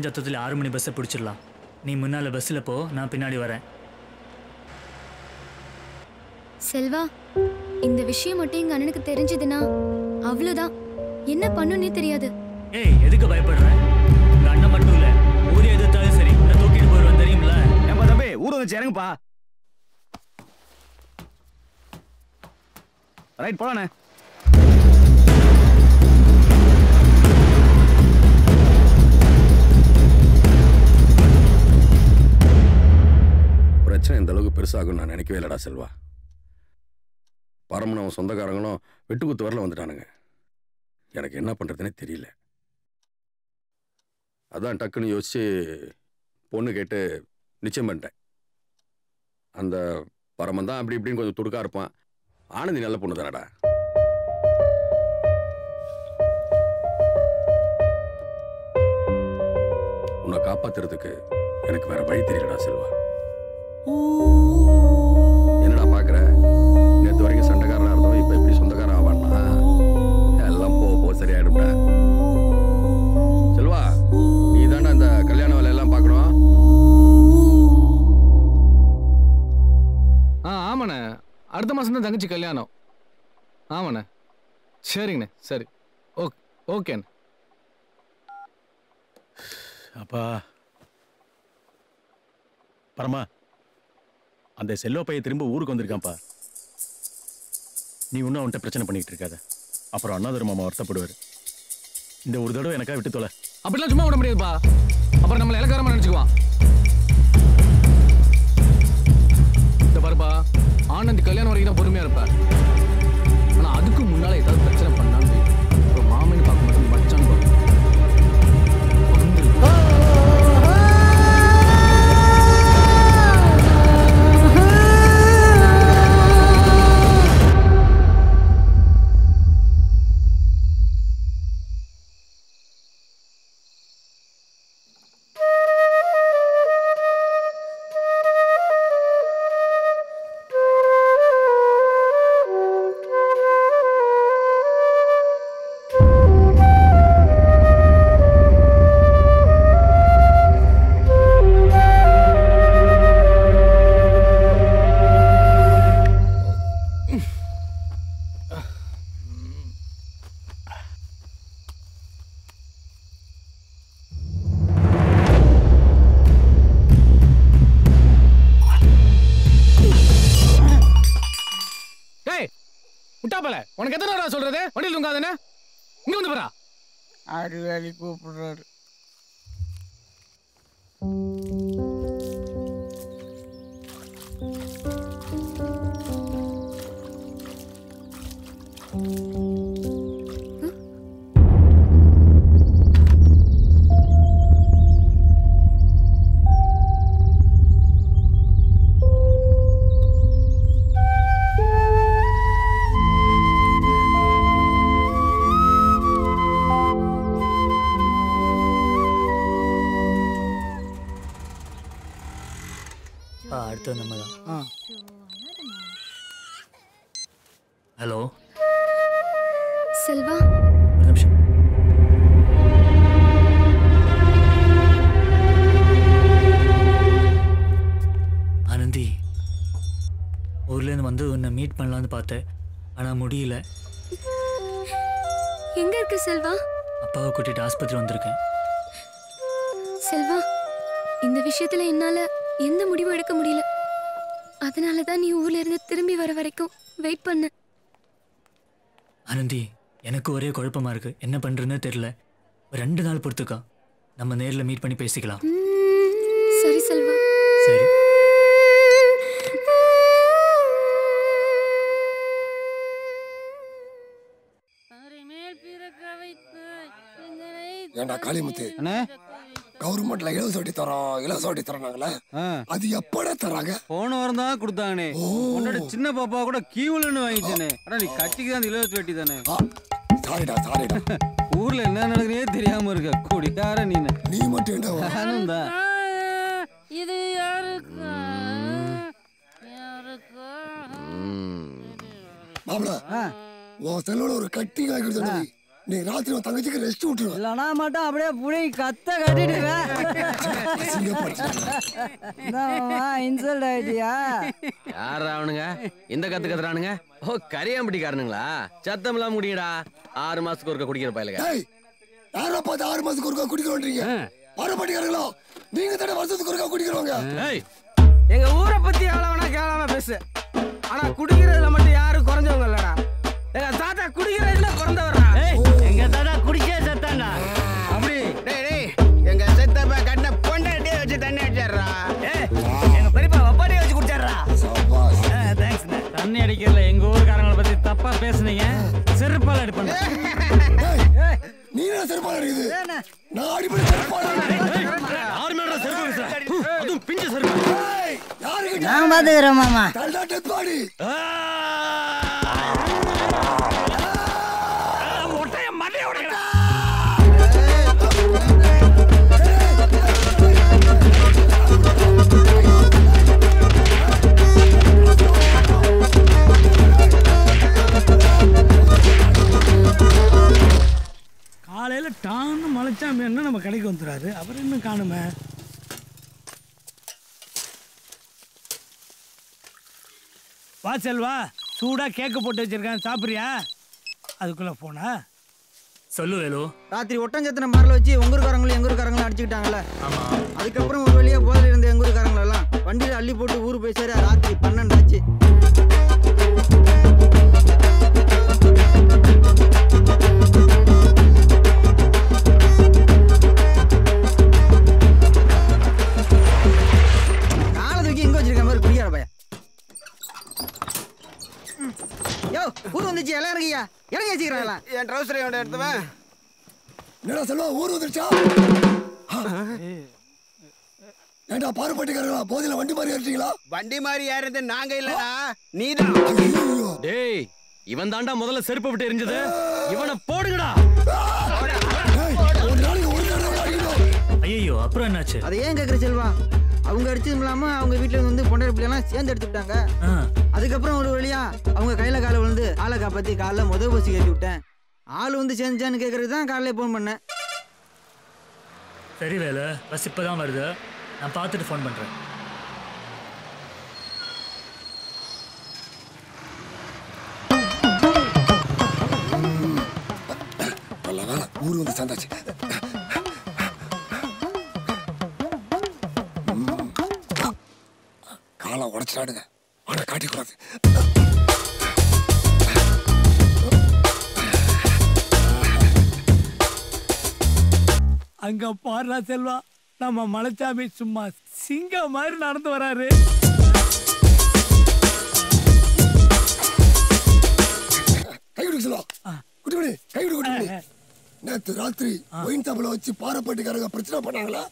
ஒட்டஞ்சத்தத்தில் 6 மணி பஸ்ஸை பிடிச்சிடலாம். நீ முன்னால் பஸ்ஸில் போ, நான் பின்னாடி வரேன். செல்வா, இந்த விஷயம் மட்டும் எங்க அண்ணனுக்கு தெரிஞ்சதுன்னா அவ்வளவுதான். என்ன பண்ணுன்னே தெரியாது. ஏய், எதுக்கு பயப்படுற? உங்க அண்ணன் மட்டும் இல்ல, ஊரே எதிர்த்தாலும் சரி, உன்னை தூக்கிட்டு போயிடுவேன் தெரியுமில்ல? ஏன்பா தம்பி, ஊர் வந்துச்சு, இறங்குப்பா. ரைட், போலானே. பிரச்சனை இந்த அளவுக்கு பெருசாகும் நான் நினைக்கவே இல்லடா செல்வா. பரமன் அவன் சொந்தக்காரங்களும் வெட்டுக்குத்து வரல வந்துட்டானுங்க. எனக்கு என்ன பண்றதுன்னே தெரியல. அதான் டக்குன்னு யோசிச்சு பொண்ணு கேட்டு நிச்சயம் பண்ணிட்டேன். அந்த பரமன் தான் அப்படி இப்படின்னு கொஞ்சம் துடுக்கா இருப்பான். ஆனந்தி நல்ல பொண்ணு தானடா. உன்னை காப்பாத்துறதுக்கு எனக்கு வேற வழி தெரியலடா செல்வா. என்னடா பாக்குற? நேற்று வரைக்கும் சண்டைக்காரனா இருந்தோம், இப்ப எப்படி சொந்தக்காரன் ஆவான்னா? எல்லாம் போ சரியாயிடும்டா. செல்வா, நீ தாண்டா இந்த கல்யாண வேலையெல்லாம் பார்க்கணும். ஆமாண்ணே, அடுத்த மாதம் தான் தங்கச்சி கல்யாணம். ஆமாண்ணே, சரிங்கண்ணே, சரி, ஓகே, ஓகேண்ணே. அப்பா பரமா, அந்த செல்வ பையன் திரும்ப ஊருக்கு வந்திருக்கான்ப்பா. நீ இன்னும் அவன்கிட்ட பிரச்சனை பண்ணிட்டு இருக்காத, அப்புறம் அண்ணாதுரை மாமா வருத்தப்படுவார். இந்த ஒரு தடவை எனக்கா விட்டு தொலை. அப்படிலாம் சும்மா விட முடியாதுப்பா, அப்புறம் நம்மளை இலக்காரமா நினைச்சுக்குவான். இந்த பாருப்பா, ஆனந்த் கல்யாணம் வரைக்கும் தான் பொறுமையா இருப்ப. ஆனா அதுக்கு முன்னால ஏதாவது பிரச்சனை பண்ணான்னு ஒரு மாமன் பார்க்க மாட்டேன், மச்சான் பார்க்க. உனக்கு எத்தனை நேரம் சொல்றது? வண்டியில் தூங்காதுன்னு இங்க வந்து போறா. ஆடி கூப்பிடுறாரு. அடுத்து நம்ம தான். ஹலோ செல்வா, ஒரு நிமிஷம். ஆனந்தி, ஊர்லேருந்து வந்து உன்னை மீட் பண்ணலான்னு பார்த்தேன், ஆனால் முடியல. எங்க இருக்கு செல்வா? அப்பாவை கூட்டிட்டு ஆஸ்பத்திரி வந்திருக்கேன். செல்வா, இந்த விஷயத்துல என்னால எந்த முடிவும் எடுக்க முடியல. அதனால தான் நீ ஊர்ல இருந்து திரும்பி வர வரைக்கும் வெயிட் பண்ண. ஆனந்தி, எனக்கு ஒரே குழப்பமா இருக்கு, என்ன பண்றதுன்னு தெரியல. ஒரு 2 நாள் பொறுத்துக்கா, நம்ம நேர்ல மீட் பண்ணி பேசிக்கலாம். சரி செல்வா. சரி. ஏண்டா காளிமுத்து, கவர்மெண்ட்ல இலவச வட்டி தராங்களே, அது எப்படா தராங்க? போன வாரம் தான் கொடுத்தாங்கனே. உன்னோட சின்ன பாப்பா கூட கீவுலன்னு வாங்கிச்சேனே. அட நீ கட்சிக்கு தான் இலவச வட்டி தானே. சாரிடா. ஊர்ல என்ன நடக்குறே தெரியாம இருக்க குடிக்கார நீனு. நீ மட்டும் என்ன? நானும் தான். இது யாருக்கு? மாப்ள, உன் செல்லுல ஒரு கட்டி வாங்கி கொடுத்தா நீ ராத்திரி உன் தங்கச்சிக்கு ரெஸ்ட் விட்டுருவேன். இல்லைனா மட்டும் அப்படியே புளி கத்த கட்டிடுவேன். இன்சல்ட் ஆயிட்டியா? யாரா அவனுங்க இந்த கத்துறானுங்க? ஓ கரியாம்பட்டிக்காரனுங்களா? சத்தம் இல்லாம முடியடா. 6 மாசத்துக்கு ஒருக்க குடிக்கிற பயலுங்க. யாரா பார்த்து 6 மாசத்துக்கு ஒருக்கா குடிக்கிறோன்றீங்க? பாரம்பட்டிக்காரங்களா? நீங்க தானே வருஷத்துக்கு ஒருக்கா குடிக்கிறவங்க. எங்க ஊரை பத்தி எவ்வளவுனா கேளாம பேசு. ஆனா குடிக்கிறதுல மட்டும் யாரும் குறைஞ்சவங்க இல்லடா. எங்க தாத்தா குடிக்கிறதுல பிறந்தவரா. எங்க தாத்தா குடிச்சே செத்தாண்டா. அப்படி டேய் எங்க செத்தப்ப கண்ண பொண்டாட்டியே வச்சு தண்ணி அடிச்சாரா. எங்க பெரியப்பா வப்பாடியே வச்சு குடிச்சாரா. தேங்க்ஸ். தண்ணி அடிக்கிறதுல எங்க ஊர்காரங்களை பத்தி தப்பா பேசுனீங்க. செருப்பால அடிப்பேன். நீ என்ன செருப்பால அடிக்குது? நான் அடிப்பேன் செருப்பால. யார் மேல செருப்பு வீசுற? அதுவும் பிஞ்ச செருப்பு. யாருக்கு? நான் பாத்துக்கிறேன் மாமா. தல்டா டெத் பாடி. மொட்டைய மண்டைய உடைக்கடா. காலையில டான்னு மலைச்சாமி என்ன நம்ம கடைக்கு வந்துறாரு. அவர் இன்னும் காணுமே. வா செல்வா, சூடா கேக்கு போட்டு வச்சிருக்கேன், சாப்பிட்றியா? அதுக்குள்ள போனா சொல்லு வேலு. ராத்திரி ஒட்டஞ்சத்திர மரல வச்சு உங்கூர்காரங்களும் எங்கூர்காரங்களும் அடிச்சுக்கிட்டாங்கல்ல. அதுக்கப்புறம் ஒரு வழியா போதில் இருந்த எங்கூர்காரங்களை எல்லாம் வண்டியில அள்ளி போட்டு ஊர் போய் சேர ராத்திரி 12 ஆச்சு. காலை தூக்கி எங்க வச்சிருக்க மாதிரி குடியார பையன். யோ ஊர் வந்துச்சு எல்லாம் இறங்கியா? இறங்கி வச்சுக்கிறாங்களா? என் ட்ரௌசரை எடுத்துவேன். என்னடா செல்வா ஊர் வந்துருச்சா? ஏண்டா பாரம்பட்டிக்காரங்களா? போதில வண்டி மாதிரி ஏறிட்டீங்களா? வண்டி மாதிரி ஏறது நாங்க இல்லடா, நீதான். டேய் இவன் தாண்டா முதல்ல செருப்பு விட்டு எரிஞ்சது. இவனை போடுங்கடா. ஐயோ அப்புறம் என்னாச்சு? அதை ஏன் கேட்குற செல்வா? அவங்க அடிச்சதும் இல்லாம அவங்க வீட்டுல வந்து பொண்டாட்டி பிள்ளைலாம் சேர்ந்து எடுத்துக்கிட்டாங்க. அதுக்கப்புறம் ஒரு வழியா அவங்க கையில காலை விழுந்து ஆளை காப்பாத்தி காலைல முதல் பசி கட்டி விட்டேன். ஆள் வந்து சேர்ந்துச்சான்னு கேட்கறது தான் காலையில ஃபோன் பண்ணேன். சரி வேலை, பஸ் இப்போதான் வருது, நான் பார்த்துட்டு ஃபோன் பண்ணுறேன். ஊர் வந்து சேர்ந்தாச்சு. காலை உடைச்சிடாடுங்க, ஆனா காட்டிக்கூடாது. அங்க பாடுறா செல்வா, நம்ம மலைச்சாமி சும்மா சிங்கம் மாதிரி நடந்து வராரு. கைவிடு செல்வா, குட்டிமணி கைவிடு குட்டிமணி. நேற்று ராத்திரி ஒயின் ஷாப்ல வச்சு பாரப்பட்டிக்காரங்க பிரச்சனை பண்ணாங்களா?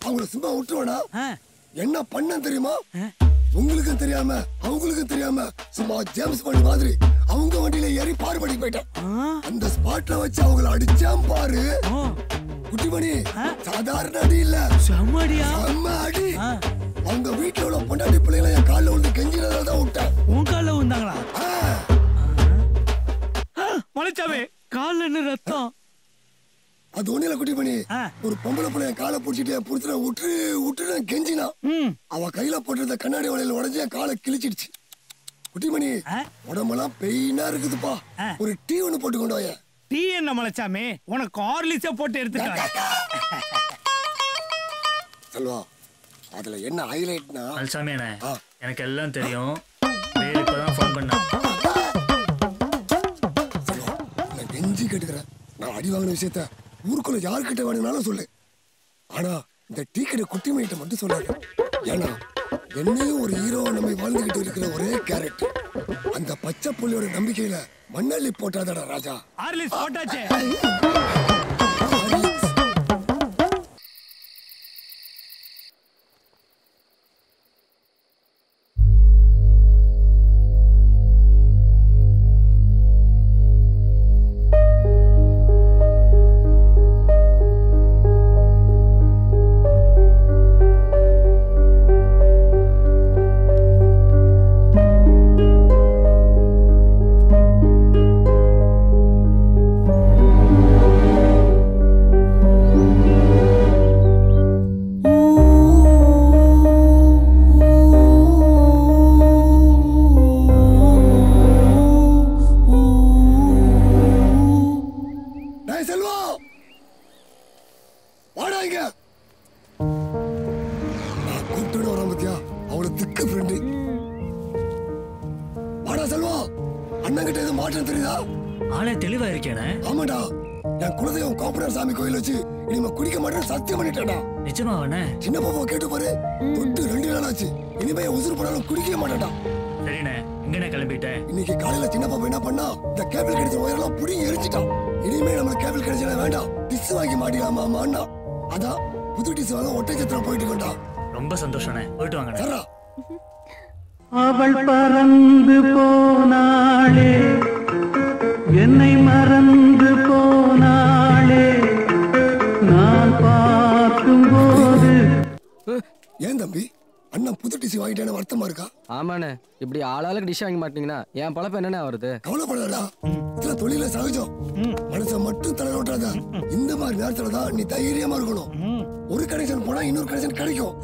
அவங்கள சும்மா விட்டுருவேனா? என்ன பண்ண தெரியுமா? உங்களுக்கும் தெரியாம அவங்களுக்கும் தெரியாம சும்மா ஜேம்ஸ் பாண்ட் மாதிரி அவங்க வண்டியில ஏறி பாரப்பட்டி போயிட்டேன். அந்த ஸ்பாட்ல வச்சு அவங்கள அடிச்சாம் பாரு குட்டிமணி. சாதாரண அடி இல்ல, செம்ம அடி. அவங்க வீட்டுல உள்ள பொண்டாட்டி பிள்ளைகளை என் காலில் விழுந்து கெஞ்சினதால தான் விட்டேன். உன் காலில் விழுந்தாங்களா? மலைச்சாமி காலில் என்ன ரத்தம்? அது ஒண்ணு இல்ல குட்டிமணி, ஒரு பொம்பளை பிள்ளைய காலை பிடிச்சிட்டு புடிச்சுனா விட்டு கெஞ்சினா. அவ கையில போட்டிருந்த கண்ணாடி வளையல் உடஞ்சி என் காலை கிழிச்சிடுச்சு. குட்டிமணி உடம்பெல்லாம் பெயினா இருக்குதுப்பா. ஒரு டீ ஒண்ணு போட்டு கொண்டு வாங்க. டீ என்ன மலைச்சாமி, உனக்கு ஹார்லிக்ஸே போட்டு எடுத்துக்கலாம். செல்வா, அதுல என்ன ஹைலைட்னா? மலைச்சாமி அண்ணே, எனக்கு எல்லாம் தெரியும். வேலு இப்பதான் ஃபோன் பண்ணா. செல்வா, நான் கெஞ்சி கேட்டுக்கிறேன். நான் அடி வாங்கின விஷயத்த ஊருக்குள்ள யாருக்கிட்ட வேணும்னாலும் சொல்லு. ஆனா இந்த டீ கடை குட்டிமணிகிட்ட மட்டும் சொல்லாது. ஏன்னா என்னையும் ஒரு ஹீரோ நம்ம வாழ்ந்துகிட்டு இருக்கிற ஒரே கேரக்டர். அந்த பச்சை புள்ளியோட நம்பிக்கையில மண்ணள்ளி போட்டாதடா ராஜா. ஹார்லிக்ஸ் போட்டாச்சே. திக்கு ஃப்ரெண்டு. வாடா செல்வா, அண்ணன் கிட்ட எதுவும் மாற்றம் தெரியுதா? ஆளே தெளிவா இருக்கேனே. ஆமாடா, என் குலதெய்வம் கோபுரம் சாமி கோயில் வச்சு இனிமே குடிக்க மாட்டேன்னு சத்தியம் பண்ணிட்டேன்டா. நிஜமாவனே? சின்ன பாப்பா கேட்டு பாரு, தொட்டு 2 நாள் ஆச்சு. இனிமே உசுறு போனாலும் குடிக்கவே மாட்டேன்டா. சரிண்ணே, இங்கனே கிளம்பிட்டேன். இன்னைக்கு காலையில சின்ன பாப்பா என்ன பண்ணா, இந்த கேபிள் கிடைச்ச ஒயரெல்லாம் புடிங்கி எரிச்சிட்டான். இனிமே நம்மளுக்கு கேபிள் கிடைச்சா வேண்டாம், டிஸ் வாங்கி மாட்டிக்கலாமா அம்மா. அதான் புது டிஸ் வாங்க ஒட்டச்சத்திரம் போயிட்டு இருக்கா. ரொம்ப சந்தோஷண்ணே, போயிட்டு வாங்க. சரா, அவள் பறந்து போனாளே, என்னை மறந்து போனாளே, நான் பார்க்கும்போது. ஏன் தம்பி, அண்ணன் புது டிசி வாங்கிட்டேன்னு வருத்தமா இருக்கா? ஆமாண்ணே, இப்படி ஆளாளுக்கு டிஷ் வாங்கி மாட்டீங்கன்னா என் பழப்பம் என்னண்ணே வருது? கவலைப்படாதா, இதுல தொழில சகஜம். மனசை மட்டும் தலை ஓட்டாத. இந்த மாதிரி நேரத்துல தான் நீ தைரியமா இருக்கணும். ஒரு கனெக்ஷன் போனா இன்னொரு கனெக்ஷன் கிடைக்கும்.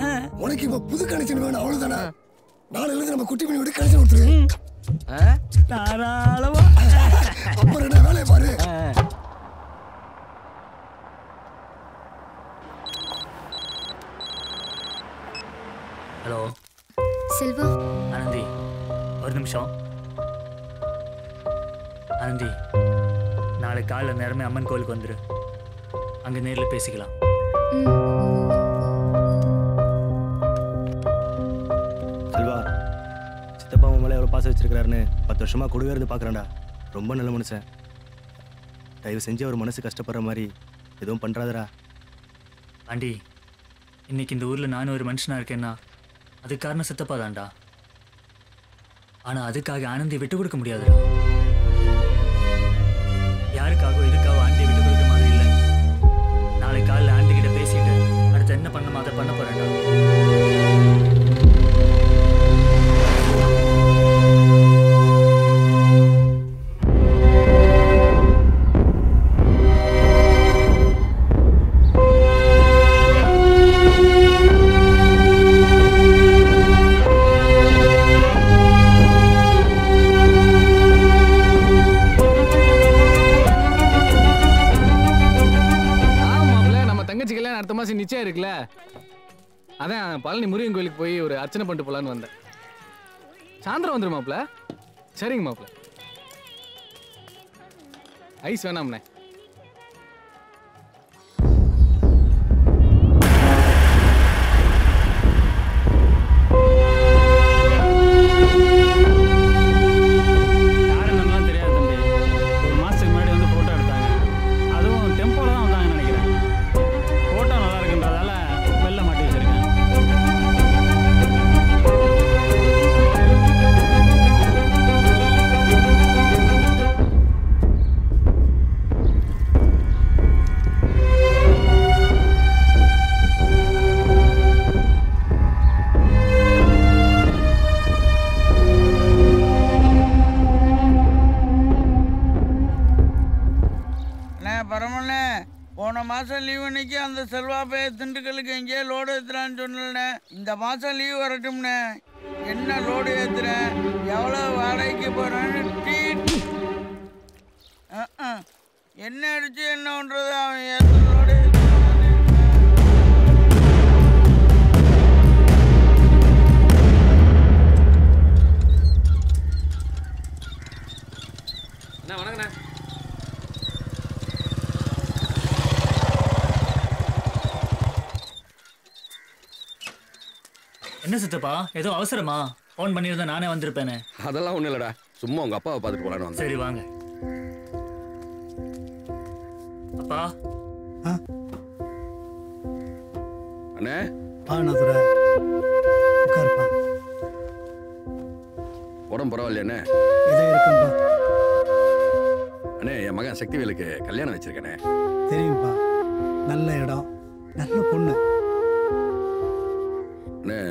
உனக்கு இப்ப புது கனெக்ஷன் வேணும், அவ்வளவுதானே. நாளைல இருந்து நம்ம குட்டி பண்ணி விட்டு கனெக்ஷன் கொடுத்துரு. தாராளமா. அப்புறம் என்ன வேலையை பாரு. ஹலோ செல்வா. ஆனந்தி, ஒரு நிமிஷம். ஆனந்தி, நாளை காலைல நேரமே அம்மன் கோயிலுக்கு வந்துரு. அங்க நேர்ல பேசிக்கலாம். செல்வா, சித்தப்பா மேலே எவ்வளோ பாசம் வச்சிருக்கிறாருன்னு 10 வருஷமா கூடவே இருந்து பார்க்குறேன்டா. ரொம்ப நல்ல மனுஷன். தயவு செஞ்சு அவர் மனசு கஷ்டப்படுற மாதிரி எதுவும் பண்ணுறாதரா. ஆண்டி, இன்னைக்கு இந்த ஊர்ல நானும் ஒரு மனுஷனா இருக்கேன்னா அது காரணம் சித்தப்பா தான்டா. ஆனா அதுக்காக ஆனந்தி விட்டு கொடுக்க முடியாதுடா. யாருக்காகவோ இதுக்காக ஆண்டி விட்டு கொடுக்க மாதிரி இல்லை. நாளை காலைல ஆண்டி கிட்ட பேசிட்டு அடுத்து என்ன பண்ணணுமோ அதை பண்ண போறேன்டா. அடுத்த மாசம் நிச்சயம் இருக்குல்ல, அதான் பழனி முருகன் கோயிலுக்கு போய் ஒரு அர்ச்சனை பண்ணிட்டு போலான்னு வந்தேன். சாயந்தரம் வந்துடும் மாப்பிள்ள. சரிங்க மாப்பிள்ள. ஐஸ் வேணாம்ண்ணே. யாருன்னெல்லாம் தெரியாது தம்பி. ஒரு மாசத்துக்கு முன்னாடி வந்து போட்டோ எடுத்தாங்க. அதுவும் டெம்போல தான் வந்தாங்கன்னு நினைக்கிறேன். போட்டோ நல்லா இருக்குன்றதால வெளில மாட்டி வச்சிருக்கேன். பரமண்ணே, போன மாசம் லீவ் அன்னைக்கு அந்த செல்வா பைய திண்டுக்கலுக்கு எங்கேயோ லோடு ஏத்துறான்னு சொன்னே. இந்த மாசம் லீவ் வரட்டும்னே. என்ன லோடு ஏத்துறேன், எவ்வளவு வாடகைக்கு போறேன்னு என்ன அடிச்சு என்ன பண்றது, அவன் ஏத்துற லோடு என்ன. வணக்கண்ணே. என்ன சித்தப்பா, ஏதோ அவசரமா? ஃபோன் பண்ணியிருந்தா நானே வந்திருப்பேனே. அதெல்லாம் ஒன்றும் இல்லைடா, சும்மா உங்கள் அப்பாவை பார்த்துட்டு போகலான்னு வந்தேன். சரி வாங்க. அப்பா. அண்ணே. பானதுரை உட்காருப்பா. உடம்பு பரவாயில்லையாண்ணே? இதோ இருக்கும்பா. அண்ணே, என் மகன் சக்திவேலுக்கு கல்யாணம் வச்சிருக்கேனே. தெரியும்பா, நல்ல இடம், நல்ல பொண்ணு. அண்ணே,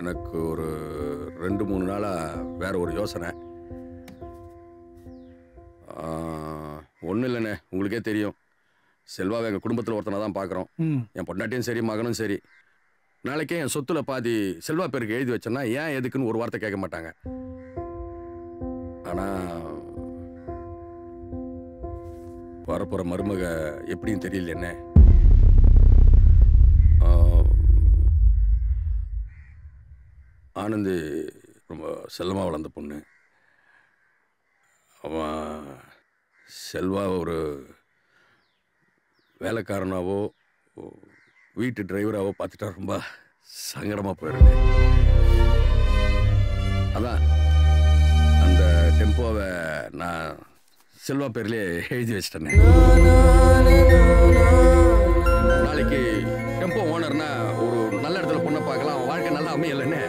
எனக்கு ஒரு 2-3 நாளாக வேற ஒரு யோசனை. ஒன்றும் இல்லைண்ணே, உங்களுக்கே தெரியும், செல்வாவை எங்கள் குடும்பத்தில் ஒருத்தனை தான் பார்க்குறோம். என் பொண்டாட்டியும் சரி, மகனும் சரி. நாளைக்கே என் சொத்துல பாதி செல்வா பேருக்கு எழுதி வச்சேன்னா ஏன் எதுக்குன்னு ஒரு வார்த்தை கேட்க மாட்டாங்க. ஆனால் வரப்போகிற மருமக எப்படின்னு தெரியல. என்ன ஆனந்தி ரொம்ப செல்லமாக வளர்ந்த பொண்ணு. அவன் செல்வா ஒரு வேலைக்காரனாவோ வீட்டு டிரைவராகவோ பார்த்துட்டா ரொம்ப சங்கடமாக போயிடுது. அதான் அந்த டெம்போவை நான் செல்வா பேர்லேயே எழுதி வச்சிட்டேனே. நாளைக்கு டெம்போ ஓனர்னா ஒரு நல்ல இடத்துல பொண்ணை பார்க்கலாம், வாழ்க்கை நல்லா அமையலன்னு.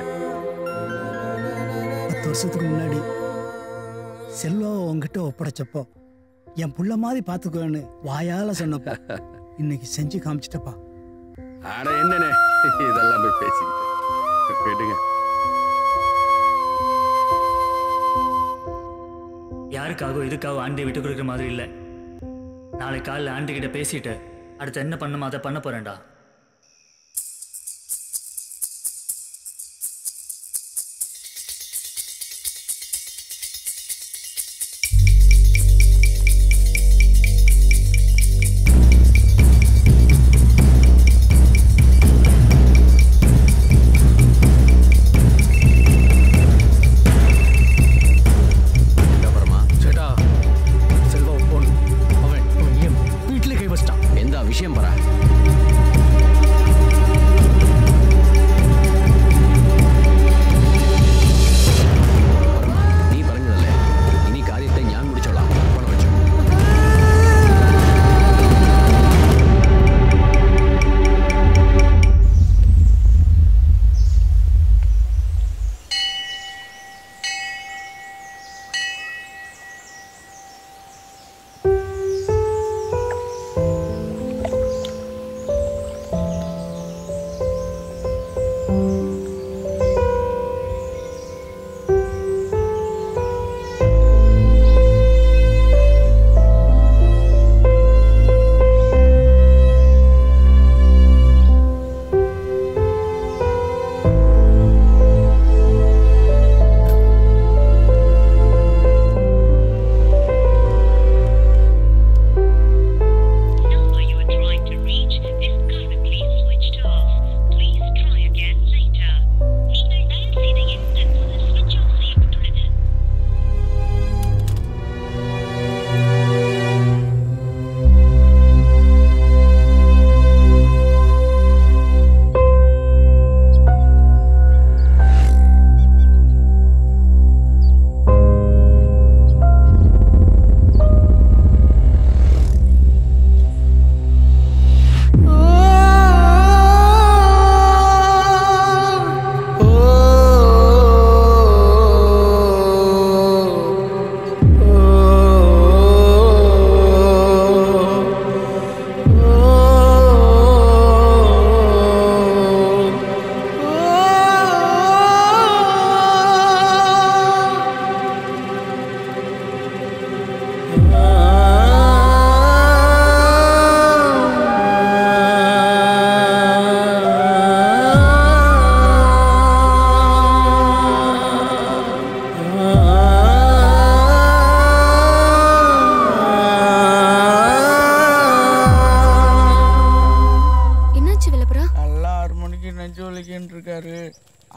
10 வருஷத்துக்கு முன்னாடி செல்வாவை உங்ககிட்ட ஒப்படைச்சப்போ என் புள்ள மாதிரி பார்த்துக்கோன்னு வாயால சொன்னப்போ இன்னைக்கு செஞ்சு காமிச்சிட்டப்பா. ஆட என்னண்ணே இதெல்லாம் போய் பேசிக்கிட்டு கேட்டுங்க. யாருக்காகவோ இதுக்காக ஆண்டி விட்டு கொடுக்குற மாதிரி இல்லை. நாளைக்கு காலையில் ஆண்டி கிட்ட பேசிட்டு அடுத்து என்ன பண்ணுமோ அதை பண்ண போறேன்டா. விஷயம் பரா நீ പറഞ്ഞതല്ലേ ഇനി കാര്യത്തെ ഞാൻ മുടിച്ചോളാം. പണം വെച്ചു.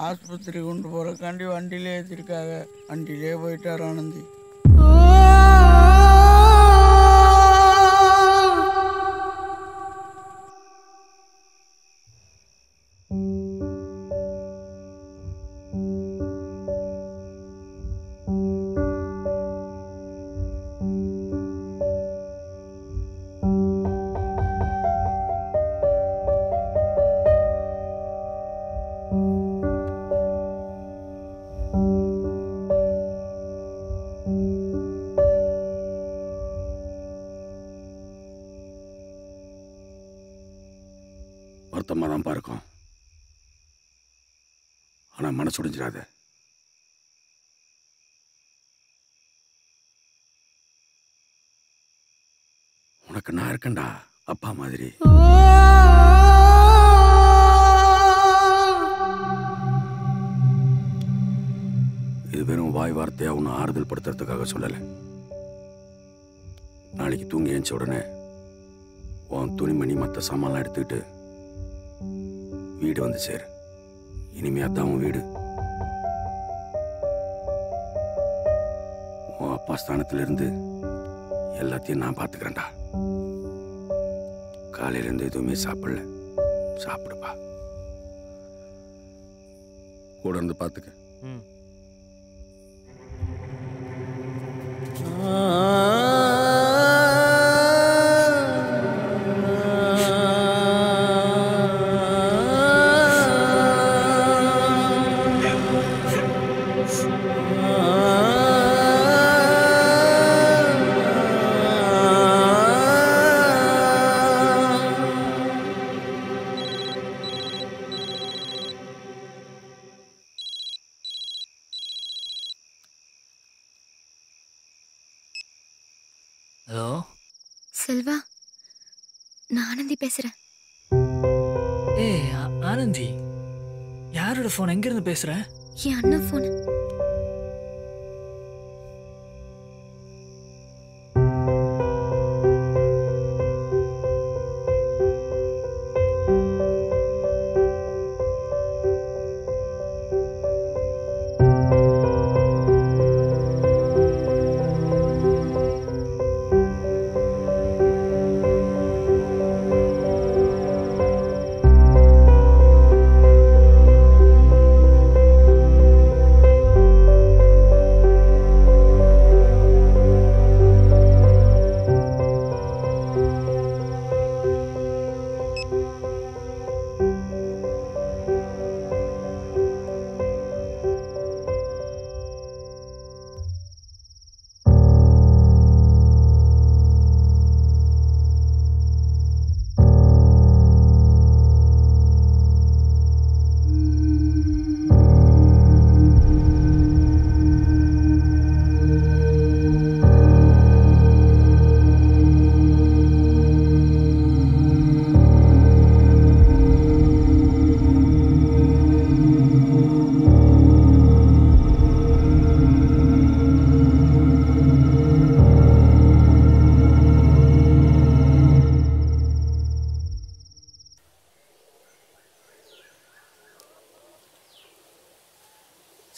ஆஸ்பத்திரி கொண்டு போறக்காண்டி வண்டியிலே ஏற்றிருக்காங்க. வண்டியிலே போயிட்டார் ஆனந்தி. வருத்தமாக தான் பார்க்கும். ஆனால் மனசு உடைஞ்சிடாத. உனக்கு நான் இருக்கேன்டா, அப்பா மாதிரி. இது வெறும் வாய் வார்த்தையா உன்னை ஆறுதல் படுத்துறதுக்காக சொல்லலை. நாளைக்கு தூங்கி ஏஞ்ச உடனே உன் துணிமணி மற்ற சாமான்லாம் எடுத்துக்கிட்டு வீடு வந்து சேரு. இனிமே அதான் உன் வீடு. அப்பா ஸ்தானத்திலிருந்து எல்லாத்தையும் நான் பார்த்துக்கிறேன்டா. காலையிலேருந்து எதுவுமே சாப்பிடல. சாப்பிடுப்பா. கூட இருந்து பார்த்துக்க. ஹலோ செல்வா, நான் ஆனந்தி பேசுறேன். ஏய் ஆனந்தி, யாரோட ஃபோன்? எங்கிருந்து பேசுற? என் அண்ணா ஃபோன்.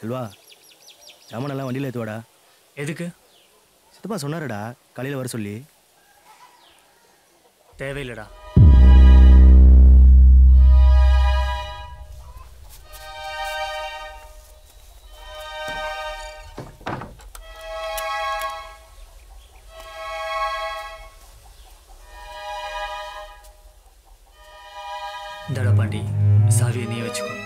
செல்வா, சாமானெல்லாம் வண்டியில் ஏற்றுவாடா. எதுக்கு? சித்தப்பா சொன்னாரடா காலையில் வர சொல்லி. தேவையில்லடா. இந்தடா பாண்டி, சாவியை நீ வச்சுக்கோ.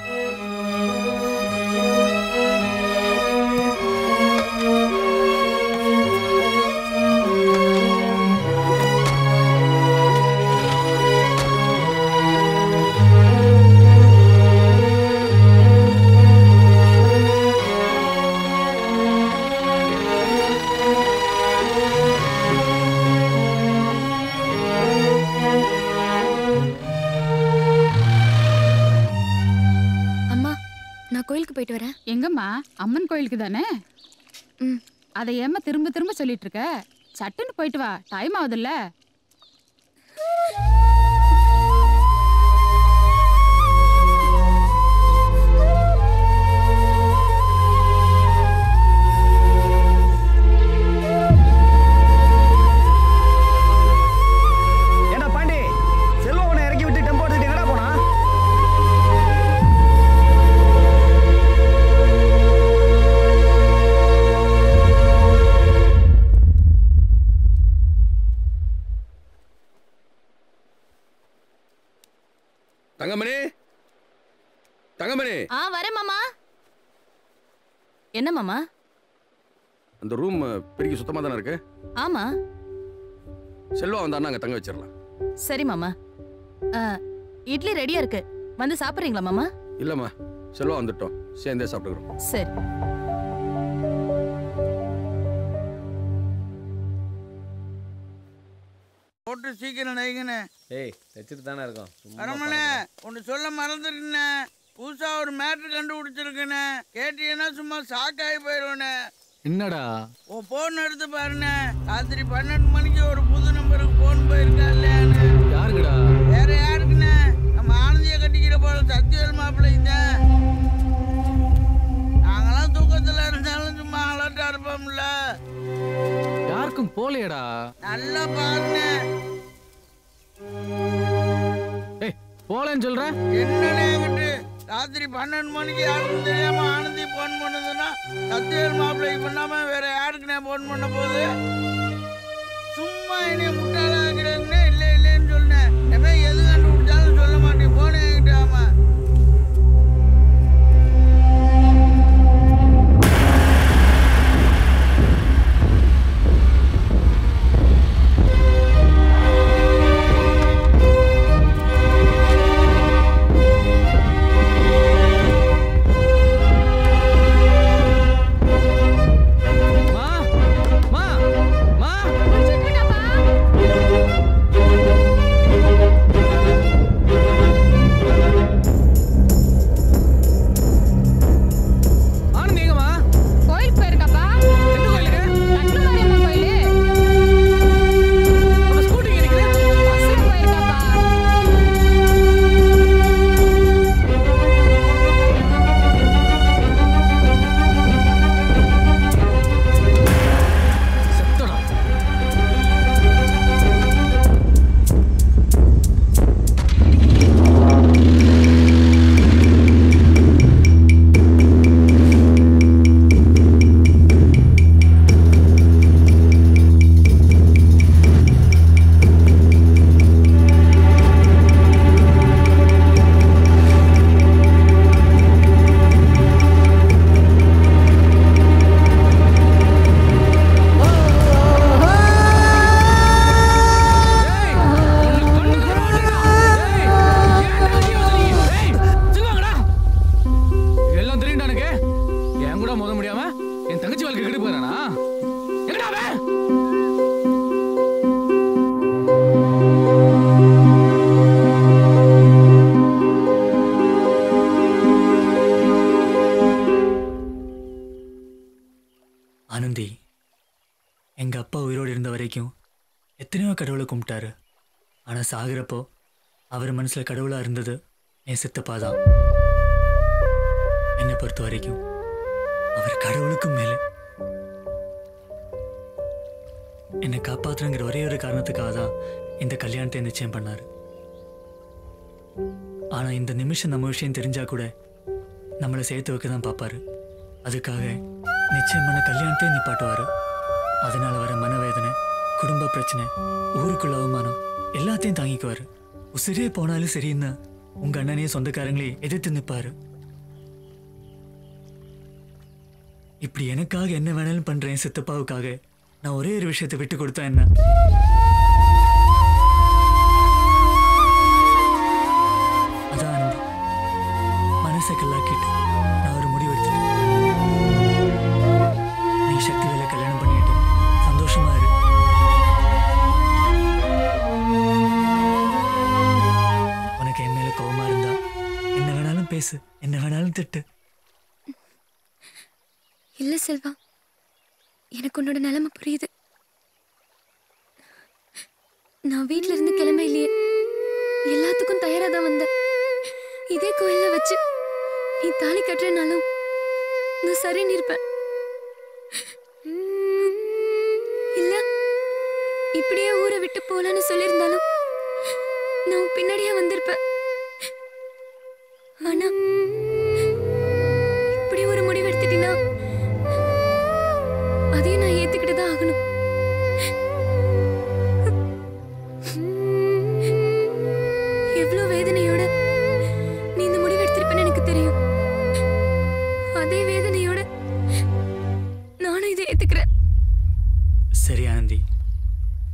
போயிட்டு வரேன். எங்கம்மா? அம்மன் கோயிலுக்கு தானே? அதை ஏம்மா திரும்ப திரும்ப சொல்லிட்டு இருக்க? சட்டுன்னு போயிட்டு வா, டைம் ஆகுதுல்ல. ஏண்டா பாண்டி, செல்வனை இறக்கி விட்டு டெம்போ எடுத்துட்டு எங்கடா போனா? தங்கமணி, தங்கமணி. வரேன் மாமா. என்ன மாமா? அந்த ரூம் பெருக்கி சுத்தமா தானே இருக்கு? ஆமா. செல்வா வந்தான்னா அங்க தங்க வச்சிடலாம். சரி மாமா. இட்லி ரெடியா இருக்கு, வந்து சாப்பிடுறீங்களா மாமா? இல்லம்மா, செல்வா வந்துட்டோம், சேர்ந்தே சாப்பிட்டுக்கிறோம். சரி. போட்டு சீக்கிரம் நைங்கண்ணே. ஏய், தைச்சிட்டு தானே இருக்கோம். அரமண்ணே, ஒன்று சொல்ல மறந்துருக்குண்ணே. புதுசா ஒரு மேட்ரு கண்டுபிடிச்சிருக்குண்ணே. கேட்டீங்கன்னா சும்மா ஷாக்காகி போயிடுவேண்ணே. என்னடா? உன் போன் எடுத்து பாருண்ணே. ராத்திரி 12 மணிக்கு ஒரு புது நம்பருக்கு போன் போயிருக்கா இல்லையாண்ணே? யாருக்குடா? வேற யாருக்குண்ணே? நம்ம ஆனந்தியை கட்டிக்கிற போல சத்தியல் மாப்பிள்ளைங்க. நாங்களாம் தூக்கத்தில் இருந்தாலும் சும்மா அலர்ட்டா இருப்போம்ல. பழக்கம் போலையடா. நல்லா பாருங்க. ஏய் போலன்னு சொல்ற? என்னன்னே என்கிட்ட ராத்திரி 12 மணிக்கு யாருக்கும் தெரியாம ஆனந்தி போன் பண்ணுதுன்னா சத்தியல் மாப்பிள்ளைக்கு பண்ணாம வேற யாருக்குண்ணே போன் பண்ண போகுது? சும்மா என்னைய முட்டாளாகிறேன்னு இல்லைன்னு சொன்னேன். எவன் எது கண்டுபிடிச்சாலும் சொல்ல மாட்டேன். போன என்கிட்ட ஆமா. ஆனந்தி, எங்கள் அப்பா உயிரோடு இருந்த வரைக்கும் எத்தனையோ கடவுளை கும்பிட்டாரு. ஆனால் சாகிறப்போ அவர் மனசில் கடவுளாக இருந்தது என் சித்தப்பா தான். என்னை பொறுத்த வரைக்கும் அவர் கடவுளுக்கும் மேலே. என்னை காப்பாற்றுங்கிற ஒரே ஒரு காரணத்துக்காக தான் இந்த கல்யாணத்தை நிச்சயம் பண்ணார். ஆனால் இந்த நிமிஷம் நம்ம விஷயம் தெரிஞ்சால் கூட நம்மளை சேர்த்து வைக்க தான் பார்ப்பாரு. அதுக்காக நிச்சயமான கல்யாணத்தை நிப்பாட்டுவார். அதனால் வர மனவேதனை, குடும்ப பிரச்சனை, ஊருக்குள்ள அவமானம் எல்லாத்தையும் தாங்கிக்குவார். உசிரே போனாலும் சரின்னு உங்கள் அண்ணனையும் சொந்தக்காரங்களையும் எதிர்த்து நிற்பார். இப்படி எனக்காக என்ன வேணாலும் பண்ணுறேன் சித்தப்பாவுக்காக நான் ஒரே ஒரு விஷயத்தை விட்டு கொடுத்தா என்ன? அதான் மனசை கல்லாக்கிட்டு நான் ஒரு முடிவு எடுத்துட்டேன். நீ சக்தி வேலை கல்யாணம் பண்ணிட்டு சந்தோஷமா இரு. உனக்கு என் மேல கோவமா இருந்தா என்ன வேணாலும் பேசு, என்ன வேணாலும் திட்டு. இல்ல செல்வா, எனக்கு உன்னோட நிலைமை புரியுது. நான் வீட்ல இருந்து கிளம்ப இல்லையே, எல்லாத்துக்கும் தயாரா தான் வந்தேன். இதே கோயில்ல வச்சு நீ தாலி கட்டுறனாலும் நான் சரின்னு இருப்பேன். இல்ல இப்படியே ஊரை விட்டு போலான்னு சொல்லியிருந்தாலும் நான் பின்னாடியே வந்திருப்பேன். ஆனா இப்படி ஒரு முடிவு எடுத்துட்டீங்கன்னா அதையும் நான் ஏத்துக்கிட்டு தான் ஆகணும். எவ்வளவு வேதனையோட நீ இந்த முடிவு எடுத்திருப்பேன்னு எனக்கு தெரியும். அதே வேதனையோட நானும் இதை ஏத்துக்கிறேன். சரி ஆனந்தி,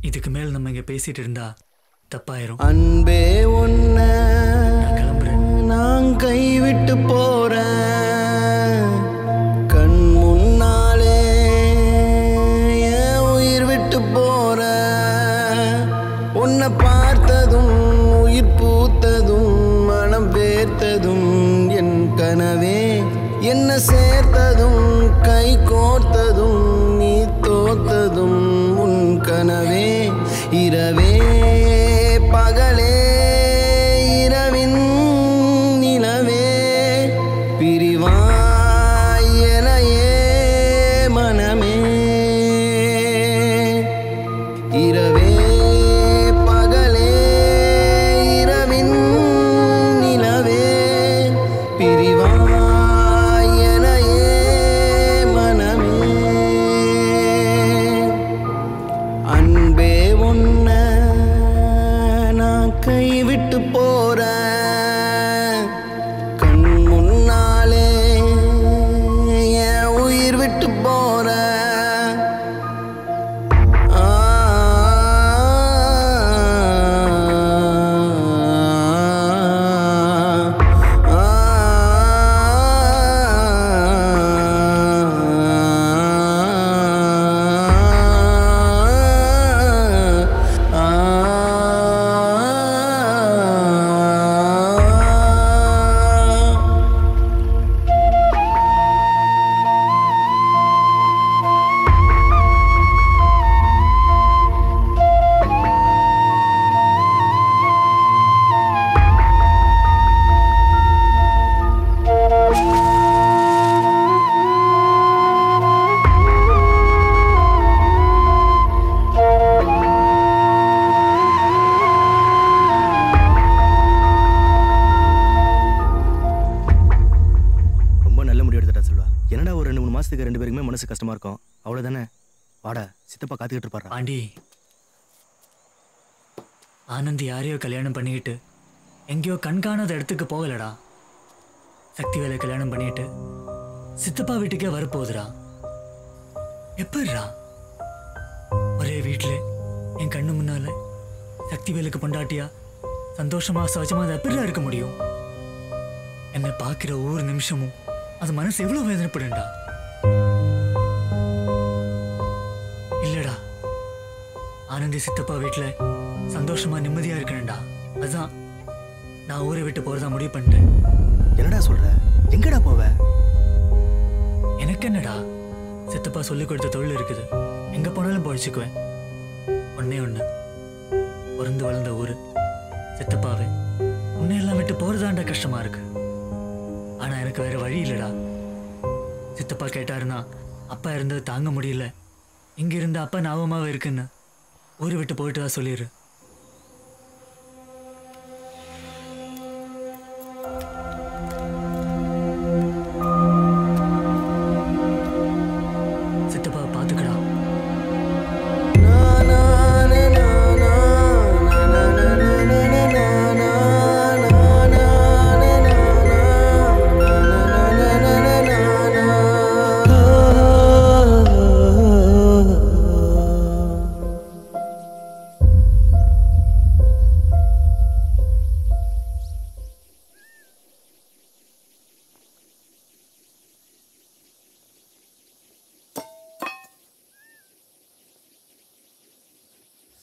இதுக்கு மேல் நம்ம இங்க பேசிட்டு இருந்தா தப்பாயிரும். அன்பே ஒன்ன நான் கைவிட்டு போறேன். கண் முன்னாலே என் உயிர் விட்டு போறேன். உன்னை பார்த்ததும் உயிர் பூத்ததும் மனம் வேர்த்ததும் என் கனவே. என்ன சேர்த்ததும் கை கோர்த்ததும் நீ தோத்ததும் உன் கனவே. இரவே பகலே இரவின் நிலவே பிரிவாய் எனையே மனமே. என்னடா ஒரு 2-3 மாசத்துக்கு 2 பேருக்குமே மனசு கஷ்டமா இருக்கும். அவ்வளவுதானே? வாடா, சித்தப்பா காத்துக்கிட்டு இருப்பாரு. பாண்டி, ஆனந்த் யாரையோ கல்யாணம் பண்ணிக்கிட்டு எங்கேயோ கண்காணாத இடத்துக்கு போகலடா. சக்திவேலை கல்யாணம் பண்ணிட்டு சித்தப்பா வீட்டுக்கே வரப்போகுதுடா. எப்படிடா ஒரே வீட்டில் என் கண்ணு முன்னால சக்திவேலுக்கு பொண்டாட்டியா சந்தோஷமா சகஜமா அதை எப்படிடா இருக்க முடியும்? என்னை பார்க்கிற ஒவ்வொரு நிமிஷமும் அது மனசு எவ்வளவு வேதனைப்படுண்டா. இல்லடா, ஆனந்தி சித்தப்பா வீட்டுல சந்தோஷமா நிம்மதியா இருக்கணும்டா. அதுதான் நான் ஊரை விட்டு போறதா முடிவு பண்ணிட்டேன். என்னடா சொல்ற? எங்கடா போவ? எனக்கு என்னடா, சித்தப்பா சொல்லிக் கொடுத்த தொழில் இருக்குது, எங்க போனாலும் பொழைச்சுக்குவேன். ஒன்னே ஒண்ணு, பிறந்து வளர்ந்த ஊரு சித்தப்பாவே, உன்னையெல்லாம் விட்டு போறதாண்டா கஷ்டமா இருக்கு. ஆனா எனக்கு வேற வழி இல்லடா. சித்தப்பா கேட்டாருன்னா அப்பா இருந்தது தாங்க முடியல, இங்க இருந்த அப்பா ஞாபகமாவே இருக்குன்னு ஊரை விட்டு போயிட்டு தான் சொல்லிடு. சித்தப்பா பாத்துக்கடா.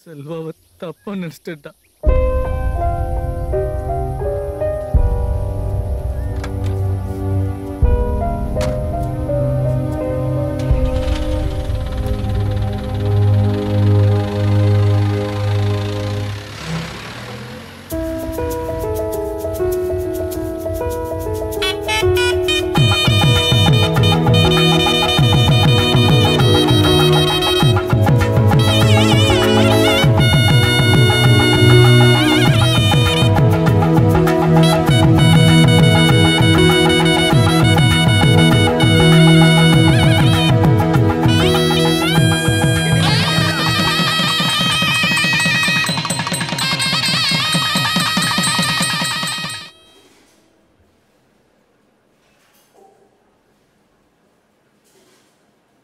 செல்வாவை தப்பா நினைச்சிட்டா.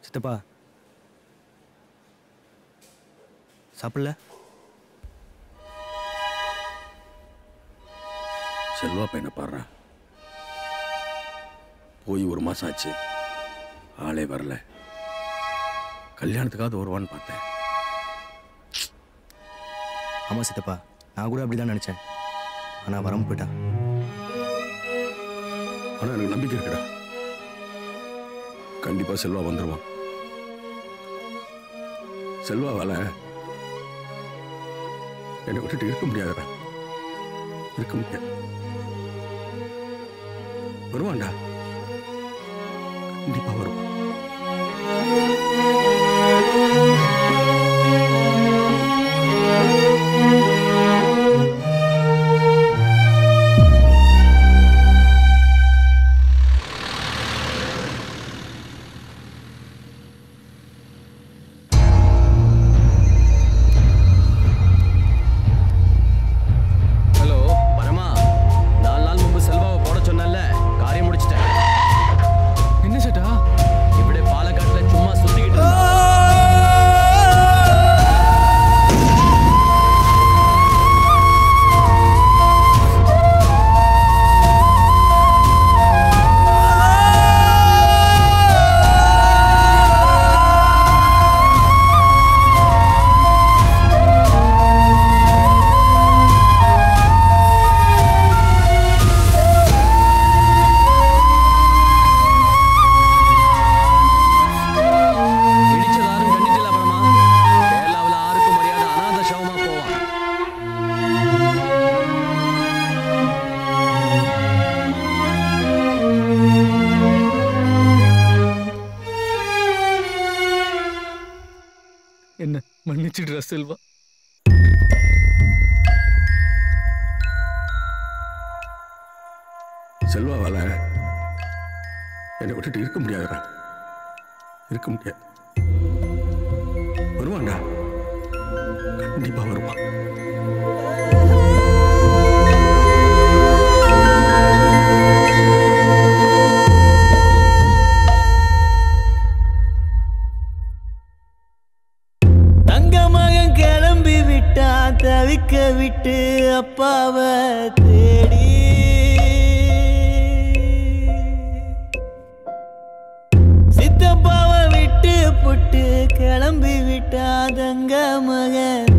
சித்தப்பா சாப்பிடல? செல்வா பையனை பாடுறா. போய் 1 மாசம் ஆச்சு, ஆளே வரல. கல்யாணத்துக்காவது வருவான்னு பார்த்தேன். ஆமா சித்தப்பா, நான் கூட அப்படிதான் நினைச்சேன். ஆனா வராம போயிட்டான். ஆனா எனக்கு நம்பிக்கை இருக்குடா, கண்டிப்பா செல்வா வந்துருவான். செல்வாவால என்னை விட்டுட்டு இருக்க முடியாதுடா, இருக்க முடியாது. வருவான்டா, கண்டிப்பா வருவான். என்ன மன்னிச்சிடுறா செல்வா. செல்வாவால என்னை விட்டுட்டு இருக்க முடியாதுடா, இருக்க முடியாது. வருவான்டா, கண்டிப்பா வருவான். தங்க மகன் கிளம்பி விட்டா தவிக்க விட்டு அப்பாவை தேடி, சித்தப்பாவை விட்டு புட்டு கிளம்பி விட்டா தங்க மகன்